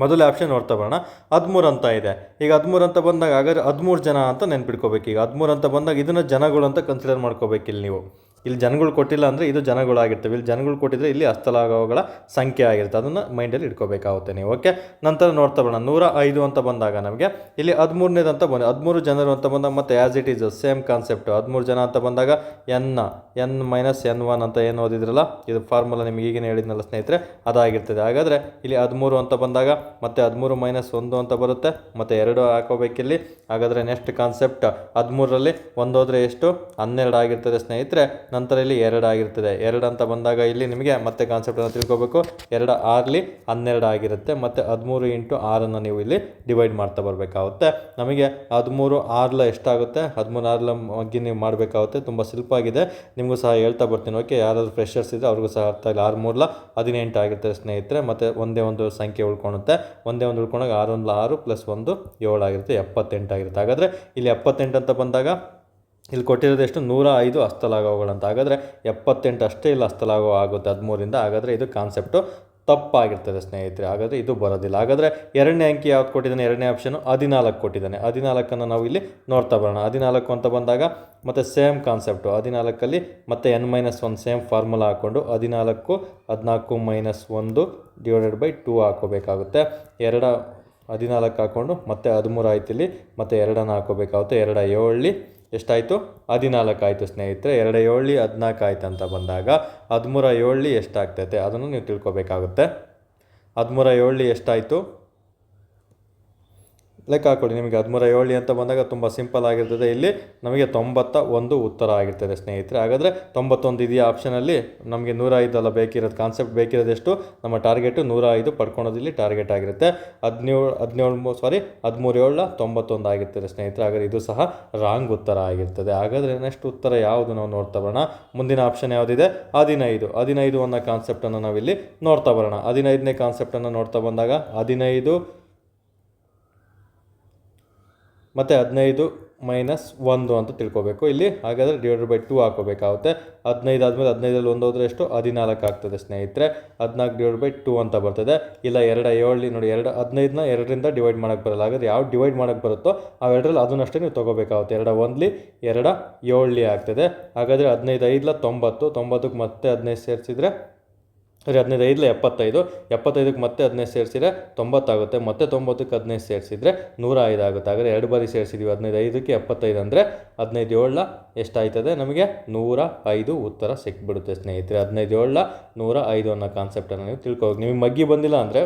ಮೊದಲೇ ಆಪ್ಷನ್ ನೋಡ್ತಾ ಬರೋಣ. 13 ಅಂತ ಇದೆ. ಈಗ 13 ಅಂತ ಬಂದಾಗ ಹಾಗಾದ್ರೆ 13 ಜನ ಅಂತ ನೆನ್ಪಿಟ್ಕೋಬೇಕು. ಈಗ 13 ಅಂತ ಬಂದಾಗ ಇದನ್ನು ಜನಗಳು ಅಂತ ಕನ್ಸಿಡರ್ ಮಾಡ್ಕೋಬೇಕಿಲ್ಲ ನೀವು. ಇಲ್ಲಿ ಜನಗಳು ಕೊಟ್ಟಿಲ್ಲ ಅಂದರೆ ಇದು ಜನಗಳಾಗಿರ್ತವೆ, ಇಲ್ಲಿ ಜನಗಳು ಕೊಟ್ಟಿದ್ರೆ ಇಲ್ಲಿ ಹಸ್ತಲಾಘವಗಳ ಸಂಖ್ಯೆ ಆಗಿರುತ್ತೆ. ಅದನ್ನು ಮೈಂಡಲ್ಲಿ ಇಟ್ಕೋಬೇಕಾಗುತ್ತೆ ನೀವು. ಓಕೆ, ನಂತರ ನೋಡ್ತಾ ಬರೋಣ. 105 ಅಂತ ಬಂದಾಗ ನಮಗೆ ಇಲ್ಲಿ 13ನೇದು ಅಂತ ಬಂದು 13 ಜನರು ಅಂತ ಬಂದಾಗ ಮತ್ತೆ as it is same concept. 13 ಜನ ಅಂತ ಬಂದಾಗ n-n-1 ಅಂತ ಏನು ಓದಿದ್ರಲ್ಲ, ಇದು ಫಾರ್ಮುಲಾ ನಿಮಗೆ ಈಗಿನ ಹೇಳಿದ್ನಲ್ಲ ಸ್ನೇಹಿತರೆ, ಅದಾಗಿರ್ತದೆ. ಹಾಗಾದರೆ ಇಲ್ಲಿ 13 ಅಂತ ಬಂದಾಗ ಮತ್ತೆ 13 - 1 ಅಂತ ಬರುತ್ತೆ, ಮತ್ತು 2 ಹಾಕೋಬೇಕಿಲ್ಲಿ. ಹಾಗಾದರೆ ನೆಕ್ಸ್ಟ್ ಕಾನ್ಸೆಪ್ಟ್ 13ರಲ್ಲಿ 1 ಹೋದರೆ ಎಷ್ಟು, 12 ಆಗಿರ್ತದೆ ಸ್ನೇಹಿತರೆ. ನಂತರ ಇಲ್ಲಿ 2 ಆಗಿರ್ತದೆ. 2 ಅಂತ ಬಂದಾಗ ಇಲ್ಲಿ ನಿಮಗೆ ಮತ್ತೆ ಕಾನ್ಸೆಪ್ಟನ್ನು ತಿಳ್ಕೊಬೇಕು. 2 6ಲಿ 12 ಆಗಿರುತ್ತೆ, ಮತ್ತು 13 × 6 ನೀವು ಇಲ್ಲಿ ಡಿವೈಡ್ ಮಾಡ್ತಾ ಬರಬೇಕಾಗುತ್ತೆ. ನಮಗೆ 13 6 ಎಷ್ಟಾಗುತ್ತೆ, 13 6 ಬಗ್ಗೆ ನೀವು ಮಾಡಬೇಕಾಗುತ್ತೆ. ತುಂಬ ಸಿಂಪಲ್ಲಾಗಿದೆ, ನಿಮಗೂ ಸಹ ಹೇಳ್ತಾ ಬರ್ತೀನಿ. ಓಕೆ, ಯಾರಾದರೂ ಫ್ರೆಷರ್ಸ್ ಇದ್ದರೆ ಅವ್ರಿಗೂ ಸಹ ಅರ್ಥ ಇಲ್ಲ. 6 3 18 ಆಗಿರ್ತದೆ ಸ್ನೇಹಿತರೆ, ಮತ್ತು ಒಂದೇ ಒಂದು ಸಂಖ್ಯೆ ಉಳ್ಕೊಳುತ್ತೆ. ಒಂದೇ ಒಂದು ಉಳ್ಕೊಂಡಾಗ 6 1 6 + 1 7 ಆಗಿರುತ್ತೆ, 78 ಆಗಿರುತ್ತೆ. ಹಾಗಾದರೆ ಇಲ್ಲಿ 78 ಅಂತ ಬಂದಾಗ ಇಲ್ಲಿ ಕೊಟ್ಟಿರೋದು ಎಷ್ಟು 105 ಹಸ್ತಲಾಘವಗಳಂತ. ಹಾಗಾದರೆ 78 ಅಷ್ಟೇ ಇಲ್ಲಿ ಹಸ್ತಲಾಘವ ಆಗುತ್ತೆ 13ರಿಂದ. ಹಾಗಾದರೆ ಇದು ಕಾನ್ಸೆಪ್ಟು ತಪ್ಪಾಗಿರ್ತದೆ ಸ್ನೇಹಿತರೆ. ಹಾಗಾದರೆ ಇದು ಬರೋದಿಲ್ಲ. ಹಾಗಾದರೆ ಎರಡನೇ ಅಂಕಿ ಯಾವ್ದು ಕೊಟ್ಟಿದ್ದಾನೆ? ಎರಡನೇ ಆಪ್ಷನು 14 ಕೊಟ್ಟಿದ್ದಾನೆ. 14ಅನ್ನು ನಾವು ಇಲ್ಲಿ ನೋಡ್ತಾ ಬರೋಣ. 14 ಅಂತ ಬಂದಾಗ ಮತ್ತು ಸೇಮ್ ಕಾನ್ಸೆಪ್ಟು 14ಅಲ್ಲಿ ಮತ್ತೆ n-1 ಸೇಮ್ ಫಾರ್ಮುಲಾ ಹಾಕ್ಕೊಂಡು 14 14 -1 /2 ಹಾಕೋಬೇಕಾಗುತ್ತೆ. 14 ಹಾಕ್ಕೊಂಡು ಮತ್ತೆ 13 ಆಯ್ತು ಇಲ್ಲಿ, ಮತ್ತು 2 ಹಾಕೋಬೇಕಾಗುತ್ತೆ. 2 7 ಎಷ್ಟಾಯಿತು? 14 ಆಯಿತು ಸ್ನೇಹಿತರೆ. 2 7 14 ಆಯ್ತು ಅಂತ ಬಂದಾಗ 13 7 ಎಷ್ಟಾಗ್ತೈತೆ ಅದನ್ನು ನೀವು ತಿಳ್ಕೊಬೇಕಾಗುತ್ತೆ. 13 7 ಎಷ್ಟಾಯಿತು ಲೆಕ್ಕ ಹಾಕೊಳ್ಳಿ. ನಿಮಗೆ 13 7 ಅಂತ ಬಂದಾಗ ತುಂಬ ಸಿಂಪಲ್ ಆಗಿರ್ತದೆ. ಇಲ್ಲಿ ನಮಗೆ 91 ಉತ್ತರ ಆಗಿರ್ತದೆ ಸ್ನೇಹಿತರೆ. ಹಾಗಾದರೆ 91 ಇದೆಯಾ ಆಪ್ಷನಲ್ಲಿ? ನಮಗೆ 105 ಅಲ್ಲ ಬೇಕಿರೋದು, ಕಾನ್ಸೆಪ್ಟ್ ಬೇಕಿರೋದು ಎಷ್ಟು? ನಮ್ಮ ಟಾರ್ಗೆಟು 105 ಪಡ್ಕೊಳೋದು ಇಲ್ಲಿ ಟಾರ್ಗೆಟ್ ಆಗಿರುತ್ತೆ. 13 7 91 ಆಗಿರ್ತದೆ ಸ್ನೇಹಿತರೆ. ಹಾಗಾದರೆ ಇದು ಸಹ ರಾಂಗ್ ಉತ್ತರ ಆಗಿರ್ತದೆ. ಹಾಗಾದರೆ ನೆಕ್ಸ್ಟ್ ಉತ್ತರ ಯಾವುದು ನಾವು ನೋಡ್ತಾ ಬರೋಣ. ಮುಂದಿನ ಆಪ್ಷನ್ ಯಾವುದಿದೆ? 15 ಅನ್ನೋ ಕಾನ್ಸೆಪ್ಟನ್ನು ನಾವಿಲ್ಲಿ ನೋಡ್ತಾ ಬರೋಣ. 15ನೇ ಕಾನ್ಸೆಪ್ಟನ್ನು ನೋಡ್ತಾ ಬಂದಾಗ 15 ಮತ್ತು 15 -1 ಅಂತ ತಿಳ್ಕೊಬೇಕು ಇಲ್ಲಿ. ಹಾಗಾದರೆ /2 ಹಾಕೋಬೇಕಾಗುತ್ತೆ. 15 ಆದಮೇಲೆ 15ಅಲ್ಲಿ 1 ಹೋದರೆ ಎಷ್ಟು? 14 ಆಗ್ತದೆ ಸ್ನೇಹಿತರೆ. 14 /2 ಅಂತ ಬರ್ತದೆ. ಇಲ್ಲ 2 7 ನೋಡಿ, 15ನ 2ರಿಂದ ಡಿವೈಡ್ ಮಾಡೋಕ್ಕೆ ಬರಲ್ಲ. ಹಾಗಾದರೆ ಯಾವ ಡಿವೈಡ್ ಮಾಡೋಕ್ಕೆ ಬರುತ್ತೋ ಅವೆರಡರಲ್ಲಿ ಅದನ್ನಷ್ಟೇ ನೀವು ತೊಗೋಬೇಕಾಗುತ್ತೆ. 2 1 2 7 ಆಗ್ತದೆ. ಹಾಗಾದರೆ 15 5 90, 90ಕ್ಕೆ ಮತ್ತೆ 15 ಸೇರಿಸಿದರೆ 15 5 75, 75ಕ್ಕೆ ಮತ್ತೆ 15 ಸೇರಿಸಿದರೆ 90 ಆಗುತ್ತೆ. ಮತ್ತೆ 90ಕ್ಕೆ 15 ಸೇರಿಸಿದರೆ 105 ಆಗುತ್ತೆ. ಹಾಗಾದರೆ 2 ಬಾರಿ ಸೇರಿಸಿದ್ದೀವಿ. 15 5ಕ್ಕೆ 75 ಅಂದರೆ 15 7 ಎಷ್ಟಾಯ್ತದೆ? ನಮಗೆ 105 ಉತ್ತರ ಸಿಕ್ಬಿಡುತ್ತೆ ಸ್ನೇಹಿತರೆ. 15 7 105 ಅನ್ನೋ ಕಾನ್ಸೆಪ್ಟನ್ನು ನೀವು ತಿಳ್ಕೊಬೇಕು. ನಿಮಗೆ ಮಗ್ಗಿ ಬಂದಿಲ್ಲ ಅಂದರೆ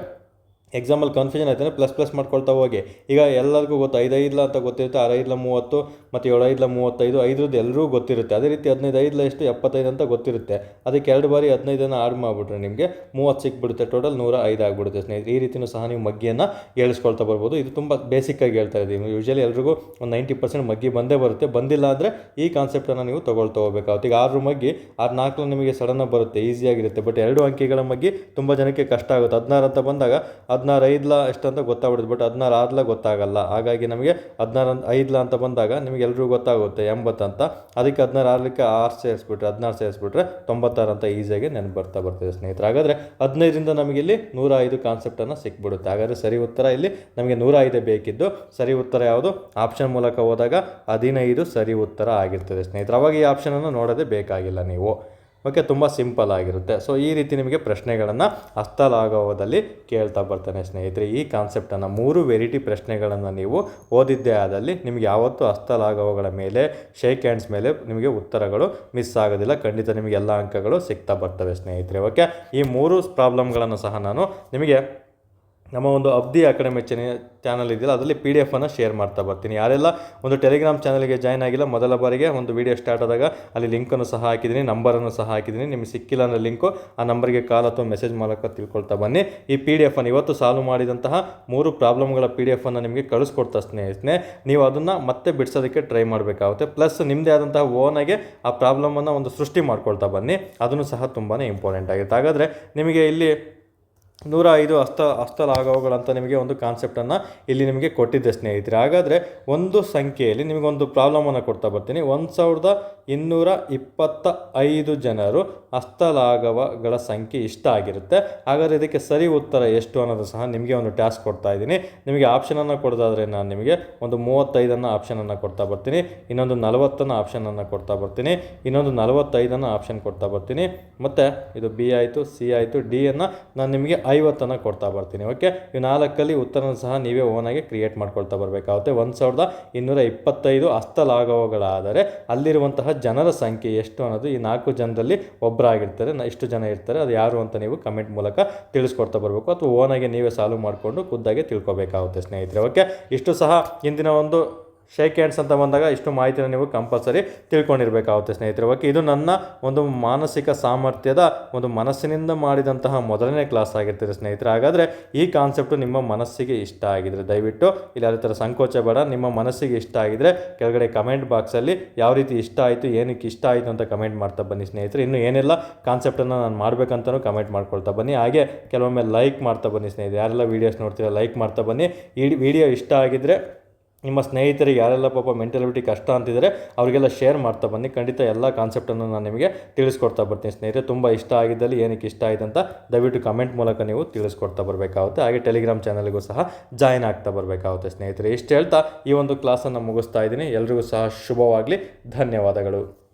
ಎಕ್ಸಾಮಲ್ಲಿ ಕನ್ಫ್ಯೂಷನ್ ಆಯ್ತಾನೆ ಪ್ಲಸ್ ಮಾಡ್ಕೊಳ್ತಾ ಹೋಗಿ. ಈಗ ಎಲ್ಲರಿಗೂ ಗೊತ್ತು 5 5 ಅಂತ ಗೊತ್ತಿರುತ್ತೆ. 6 5 30 ಮತ್ತು 7 5 35, 5ರದ್ದು ಎಲ್ಲರಿಗೂ ಗೊತ್ತಿರುತ್ತೆ. ಅದೇ ರೀತಿ 15 5 ಎಷ್ಟು? 75 ಅಂತ ಗೊತ್ತಿರುತ್ತೆ. ಅದಕ್ಕೆ 2 ಬಾರಿ 15ಅನ್ನು ಆಡ್ ಮಾಡಿಬಿಟ್ರೆ ನಿಮಗೆ 30 ಸಿಕ್ಬಿಡುತ್ತೆ. ಟೋಟಲ್ 105 ಆಗಿಬಿಡುತ್ತೆ ಸ್ನೇಹಿತರೆ. ಈ ರೀತಿಯೂ ಸಹ ನೀವು ಮಗ್ಗಿಯನ್ನು ಹೇಳಿಸ್ಕೊಳ್ತಾ ಬರ್ಬೋದು. ಇದು ತುಂಬ ಬೇಸಿಕ್ಕಾಗಿ ಹೇಳ್ತಾ ಇದ್ದೀವಿ. ಯೂಶಲಿ ಎಲ್ರಿಗೂ ಒಂದು 90% ಮಗ್ಗಿ ಬಂದೇ ಬರುತ್ತೆ. ಬಂದಿಲ್ಲ ಅಂದರೆ ಈ ಕಾನ್ಸೆಪ್ಟನ್ನು ನೀವು ತೊಗೊಳ್ತಾ ಹೋಗಬೇಕಾಗುತ್ತೆ. ಈಗ 6 ಮಗ್ಗಿ 6 4 ನಿಮಗೆ ಸಡನ್ನಾಗಿ ಬರುತ್ತೆ, ಈಸಿಯಾಗಿರುತ್ತೆ. ಬಟ್ 2 ಅಂಕಿಗಳ ಮಗ್ಗಿ ತುಂಬ ಜನಕ್ಕೆ ಕಷ್ಟ ಆಗುತ್ತೆ. 16 ಅಂತ ಬಂದಾಗ 16 5 ಎಷ್ಟಂತ ಗೊತ್ತಾಗ್ಬಿಡುತ್ತೆ. ಬಟ್ 16 6 ಗೊತ್ತಾಗಲ್ಲ. ಹಾಗಾಗಿ ನಮಗೆ 16 5 ಅಂತ ಬಂದಾಗ ನಿಮಗೆ ಎಲ್ರಿಗೂ ಗೊತ್ತಾಗುತ್ತೆ 80 ಅಂತ. ಅದಕ್ಕೆ 16 6 ಸೇರಿಸ್ಬಿಟ್ರೆ 16 ಸೇರಿಸ್ಬಿಟ್ರೆ 96 ಅಂತ ಈಸಿಯಾಗಿ ನೆನಪು ಬರ್ತದೆ ಸ್ನೇಹಿತರೆ. ಹಾಗಾದರೆ 15ರಿಂದ ನಮಗೆ ಇಲ್ಲಿ 105 ಕಾನ್ಸೆಪ್ಟನ್ನು ಸಿಕ್ಬಿಡುತ್ತೆ. ಹಾಗಾದರೆ ಸರಿ ಉತ್ತರ ಇಲ್ಲಿ ನಮಗೆ 105 ಬೇಕಿದ್ದು. ಸರಿ ಉತ್ತರ ಯಾವುದು? ಆಪ್ಷನ್ ಮೂಲಕ ಹೋದಾಗ 15 ಸರಿ ಉತ್ತರ ಆಗಿರ್ತದೆ ಸ್ನೇಹಿತರೆ. ಅವಾಗ ಈ ಆಪ್ಷನನ್ನು ನೋಡೋದೇ ಬೇಕಾಗಿಲ್ಲ ನೀವು. ಓಕೆ, ತುಂಬ ಸಿಂಪಲ್ ಆಗಿರುತ್ತೆ. ಸೊ ಈ ರೀತಿ ನಿಮಗೆ ಪ್ರಶ್ನೆಗಳನ್ನು ಹಸ್ತಲಾಘವದಲ್ಲಿ ಕೇಳ್ತಾ ಬರ್ತಾನೆ ಸ್ನೇಹಿತರೆ. ಈ ಕಾನ್ಸೆಪ್ಟನ್ನು 3 ವೆರೈಟಿ ಪ್ರಶ್ನೆಗಳನ್ನು ನೀವು ಓದಿದ್ದೇ ಆದಲ್ಲಿ ನಿಮಗೆ ಯಾವತ್ತೂ ಹಸ್ತಲಾಘವಗಳ ಮೇಲೆ, ಶೇಕ್ ಹ್ಯಾಂಡ್ಸ್ ಮೇಲೆ ನಿಮಗೆ ಉತ್ತರಗಳು ಮಿಸ್ ಆಗೋದಿಲ್ಲ. ಖಂಡಿತ ನಿಮಗೆ ಎಲ್ಲ ಅಂಕಗಳು ಸಿಗ್ತಾ ಬರ್ತವೆ ಸ್ನೇಹಿತರೆ. ಓಕೆ, ಈ 3 ಪ್ರಾಬ್ಲಮ್ಗಳನ್ನು ಸಹ ನಾನು ನಿಮಗೆ ನಮ್ಮ ಒಂದು ಅಬ್ದಿ ಅಕಾಡೆಮಿ ಚಾನಲ್ ಇದೆಯಲ್ಲ ಅದರಲ್ಲಿ PDF ಅನ್ನು ಶೇರ್ ಮಾಡ್ತಾ ಬರ್ತೀನಿ. ಯಾರೆಲ್ಲ ಒಂದು ಟೆಲಿಗ್ರಾಮ್ ಚಾನಲ್ಗೆ ಜಾಯ್ನ್ ಆಗಿಲ್ಲ, ಮೊದಲ ಬಾರಿಗೆ ಒಂದು ವಿಡಿಯೋ ಸ್ಟಾರ್ಟ್ ಆದಾಗ ಅಲ್ಲಿ ಲಿಂಕನ್ನು ಸಹ ಹಾಕಿದ್ದೀನಿ, ನಂಬರನ್ನು ಸಹ ಹಾಕಿದ್ದೀನಿ. ನಿಮಗೆ ಸಿಕ್ಕಿಲ್ಲ ಅಂದರೆ ಲಿಂಕು ಆ ನಂಬರ್ಗೆ ಕಾಲ್ ಅಥವಾ ಮೆಸೇಜ್ ಮೂಲಕ ತಿಳ್ಕೊಳ್ತಾ ಬನ್ನಿ. ಈ PDF ಅನ್ನು ಇವತ್ತು ಸಾಲ್ವ್ ಮಾಡಿದಂತಹ 3 ಪ್ರಾಬ್ಲಮ್ಗಳ PDF ಅನ್ನು ನಿಮಗೆ ಕಳಿಸ್ಕೊಡ್ತಾ ಸ್ನೇಹಿತರೆ. ನೀವು ಅದನ್ನು ಮತ್ತೆ ಬಿಡಿಸೋದಕ್ಕೆ ಟ್ರೈ ಮಾಡಬೇಕಾಗುತ್ತೆ. ಪ್ಲಸ್ ನಿಮ್ಮದೇ ಆದಂತಹ ಓನಾಗೆ ಆ ಪ್ರಾಬ್ಲಮನ್ನು ಒಂದು ಸೃಷ್ಟಿ ಮಾಡ್ಕೊಳ್ತಾ ಬನ್ನಿ. ಅದನ್ನು ಸಹ ತುಂಬಾ ಇಂಪಾರ್ಟೆಂಟ್ ಆಗುತ್ತೆ. ಹಾಗಾದರೆ ನಿಮಗೆ ಇಲ್ಲಿ 105 ಹಸ್ತಲಾಘವಗಳಂತ ನಿಮಗೆ ಒಂದು ಕಾನ್ಸೆಪ್ಟನ್ನು ಇಲ್ಲಿ ನಿಮಗೆ ಕೊಟ್ಟಿದ್ದೆ ಸ್ನೇಹಿತರೆ. ಹಾಗಾದರೆ ಒಂದು ಸಂಖ್ಯೆಯಲ್ಲಿ ನಿಮಗೊಂದು ಪ್ರಾಬ್ಲಮನ್ನು ಕೊಡ್ತಾ ಬರ್ತೀನಿ. 1225 ಜನರು ಹಸ್ತಲಾಘವಗಳ ಸಂಖ್ಯೆ ಇಷ್ಟ ಆಗಿರುತ್ತೆ. ಹಾಗಾದರೆ ಇದಕ್ಕೆ ಸರಿ ಉತ್ತರ ಎಷ್ಟು ಅನ್ನೋದು ಸಹ ನಿಮಗೆ ಒಂದು ಟಾಸ್ಕ್ ಕೊಡ್ತಾ ಇದ್ದೀನಿ. ನಿಮಗೆ ಆಪ್ಷನನ್ನು ಕೊಡೋದಾದರೆ ನಾನು ನಿಮಗೆ ಒಂದು 35 ಆಪ್ಷನನ್ನು ಕೊಡ್ತಾ ಬರ್ತೀನಿ, ಇನ್ನೊಂದು 40 ಆಪ್ಷನನ್ನು ಕೊಡ್ತಾ ಬರ್ತೀನಿ, ಇನ್ನೊಂದು 45 ಆಪ್ಷನ್ ಕೊಡ್ತಾ ಬರ್ತೀನಿ, ಮತ್ತು ಇದು B ಆಯಿತು, C ಆಯಿತು, D ನಾನು ನಿಮಗೆ 50 ಕೊಡ್ತಾ ಬರ್ತೀನಿ. ಓಕೆ, ಈ 4 ಉತ್ತರನ ಸಹ ನೀವೇ ಓನಾಗಿ ಕ್ರಿಯೇಟ್ ಮಾಡ್ಕೊಳ್ತಾ ಬರಬೇಕಾಗುತ್ತೆ. 1225 ಹಸ್ತಲಾಘವಗಳಾದರೆ ಅಲ್ಲಿರುವಂತಹ ಜನರ ಸಂಖ್ಯೆ ಎಷ್ಟು ಅನ್ನೋದು ಈ 4 ಜನರಲ್ಲಿ ಒಬ್ಬರಾಗಿರ್ತಾರೆ. ಇಷ್ಟು ಜನ ಇರ್ತಾರೆ, ಅದು ಯಾರು ಅಂತ ನೀವು ಕಮೆಂಟ್ ಮೂಲಕ ತಿಳಿಸ್ಕೊಡ್ತಾ ಬರಬೇಕು, ಅಥವಾ ಓನಾಗೆ ನೀವೇ ಸಾಲ್ವ್ ಮಾಡಿಕೊಂಡು ಖುದ್ದಾಗೆ ತಿಳ್ಕೊಬೇಕಾಗುತ್ತೆ ಸ್ನೇಹಿತರೆ. ಓಕೆ, ಇಷ್ಟು ಸಹ ಇಂದಿನ ಒಂದು ಶೇಕ್ ಹ್ಯಾಂಡ್ಸ್ ಅಂತ ಬಂದಾಗ ಇಷ್ಟು ಮಾಹಿತಿನ ನೀವು ಕಂಪಲ್ಸರಿ ತಿಳ್ಕೊಂಡಿರಬೇಕಾಗುತ್ತೆ ಸ್ನೇಹಿತರೆ. ಓಕೆ, ಇದು ನನ್ನ ಒಂದು ಮಾನಸಿಕ ಸಾಮರ್ಥ್ಯದ ಒಂದು ಮನಸ್ಸಿನಿಂದ ಮಾಡಿದಂತಹ ಮೊದಲನೇ ಕ್ಲಾಸ್ ಆಗಿರ್ತೀರಿ ಸ್ನೇಹಿತರೆ. ಹಾಗಾದರೆ ಈ ಕಾನ್ಸೆಪ್ಟು ನಿಮ್ಮ ಮನಸ್ಸಿಗೆ ಇಷ್ಟ ಆಗಿದರೆ ದಯವಿಟ್ಟು ಇಲ್ಲಿ ಯಾವುದೇ ಥರ ಸಂಕೋಚ ಬೇಡ. ನಿಮ್ಮ ಮನಸ್ಸಿಗೆ ಇಷ್ಟ ಆಗಿದರೆ ಕೆಳಗಡೆ ಕಮೆಂಟ್ ಬಾಕ್ಸಲ್ಲಿ ಯಾವ ರೀತಿ ಇಷ್ಟ ಆಯಿತು, ಏನಕ್ಕೆ ಇಷ್ಟ ಆಯಿತು ಅಂತ ಕಮೆಂಟ್ ಮಾಡ್ತಾ ಬನ್ನಿ ಸ್ನೇಹಿತರೆ. ಇನ್ನು ಏನೆಲ್ಲ ಕಾನ್ಸೆಪ್ಟನ್ನು ನಾನು ಮಾಡಬೇಕಂತಲೂ ಕಮೆಂಟ್ ಮಾಡ್ಕೊಳ್ತಾ ಬನ್ನಿ. ಹಾಗೆ ಕೆಲವೊಮ್ಮೆ ಲೈಕ್ ಮಾಡ್ತಾ ಬನ್ನಿ ಸ್ನೇಹಿತರೆ. ಯಾರೆಲ್ಲ ವೀಡಿಯೋಸ್ ನೋಡ್ತೀರಾ ಲೈಕ್ ಮಾಡ್ತಾ ಬನ್ನಿ. ಈ ವಿಡಿಯೋ ಇಷ್ಟ ಆಗಿದ್ದರೆ ನಿಮ್ಮ ಸ್ನೇಹಿತರಿಗೆ ಯಾರೆಲ್ಲ ಪಾಪ ಮೆಂಟಲಿಟಿ ಕಷ್ಟ ಅಂತಿದ್ದಾರೆ ಅವರಿಗೆಲ್ಲ ಶೇರ್ ಮಾಡ್ತಾ ಬನ್ನಿ. ಖಂಡಿತ ಎಲ್ಲ ಕಾನ್ಸೆಪ್ಟನ್ನು ನಾನು ನಿಮಗೆ ತಿಳಿಸ್ಕೊಡ್ತಾ ಬರ್ತೀನಿ ಸ್ನೇಹಿತರೆ. ತುಂಬ ಇಷ್ಟ ಆಗಿದ್ದಲ್ಲಿ ಏನಕ್ಕೆ ಇಷ್ಟ ಆಯಿತು ಅಂತ ದಯವಿಟ್ಟು ಕಮೆಂಟ್ ಮೂಲಕ ನೀವು ತಿಳಿಸ್ಕೊಡ್ತಾ ಬರಬೇಕಾಗುತ್ತೆ. ಹಾಗೆ ಟೆಲಿಗ್ರಾಮ್ ಚಾನಲ್ಗೂ ಸಹ ಜಾಯ್ನ್ ಆಗ್ತಾ ಬರಬೇಕಾಗುತ್ತೆ ಸ್ನೇಹಿತರೆ. ಇಷ್ಟು ಹೇಳ್ತಾ ಈ ಒಂದು ಕ್ಲಾಸನ್ನು ಮುಗಿಸ್ತಾ ಇದ್ದೀನಿ. ಎಲ್ರಿಗೂ ಸಹ ಶುಭವಾಗಲಿ. ಧನ್ಯವಾದಗಳು.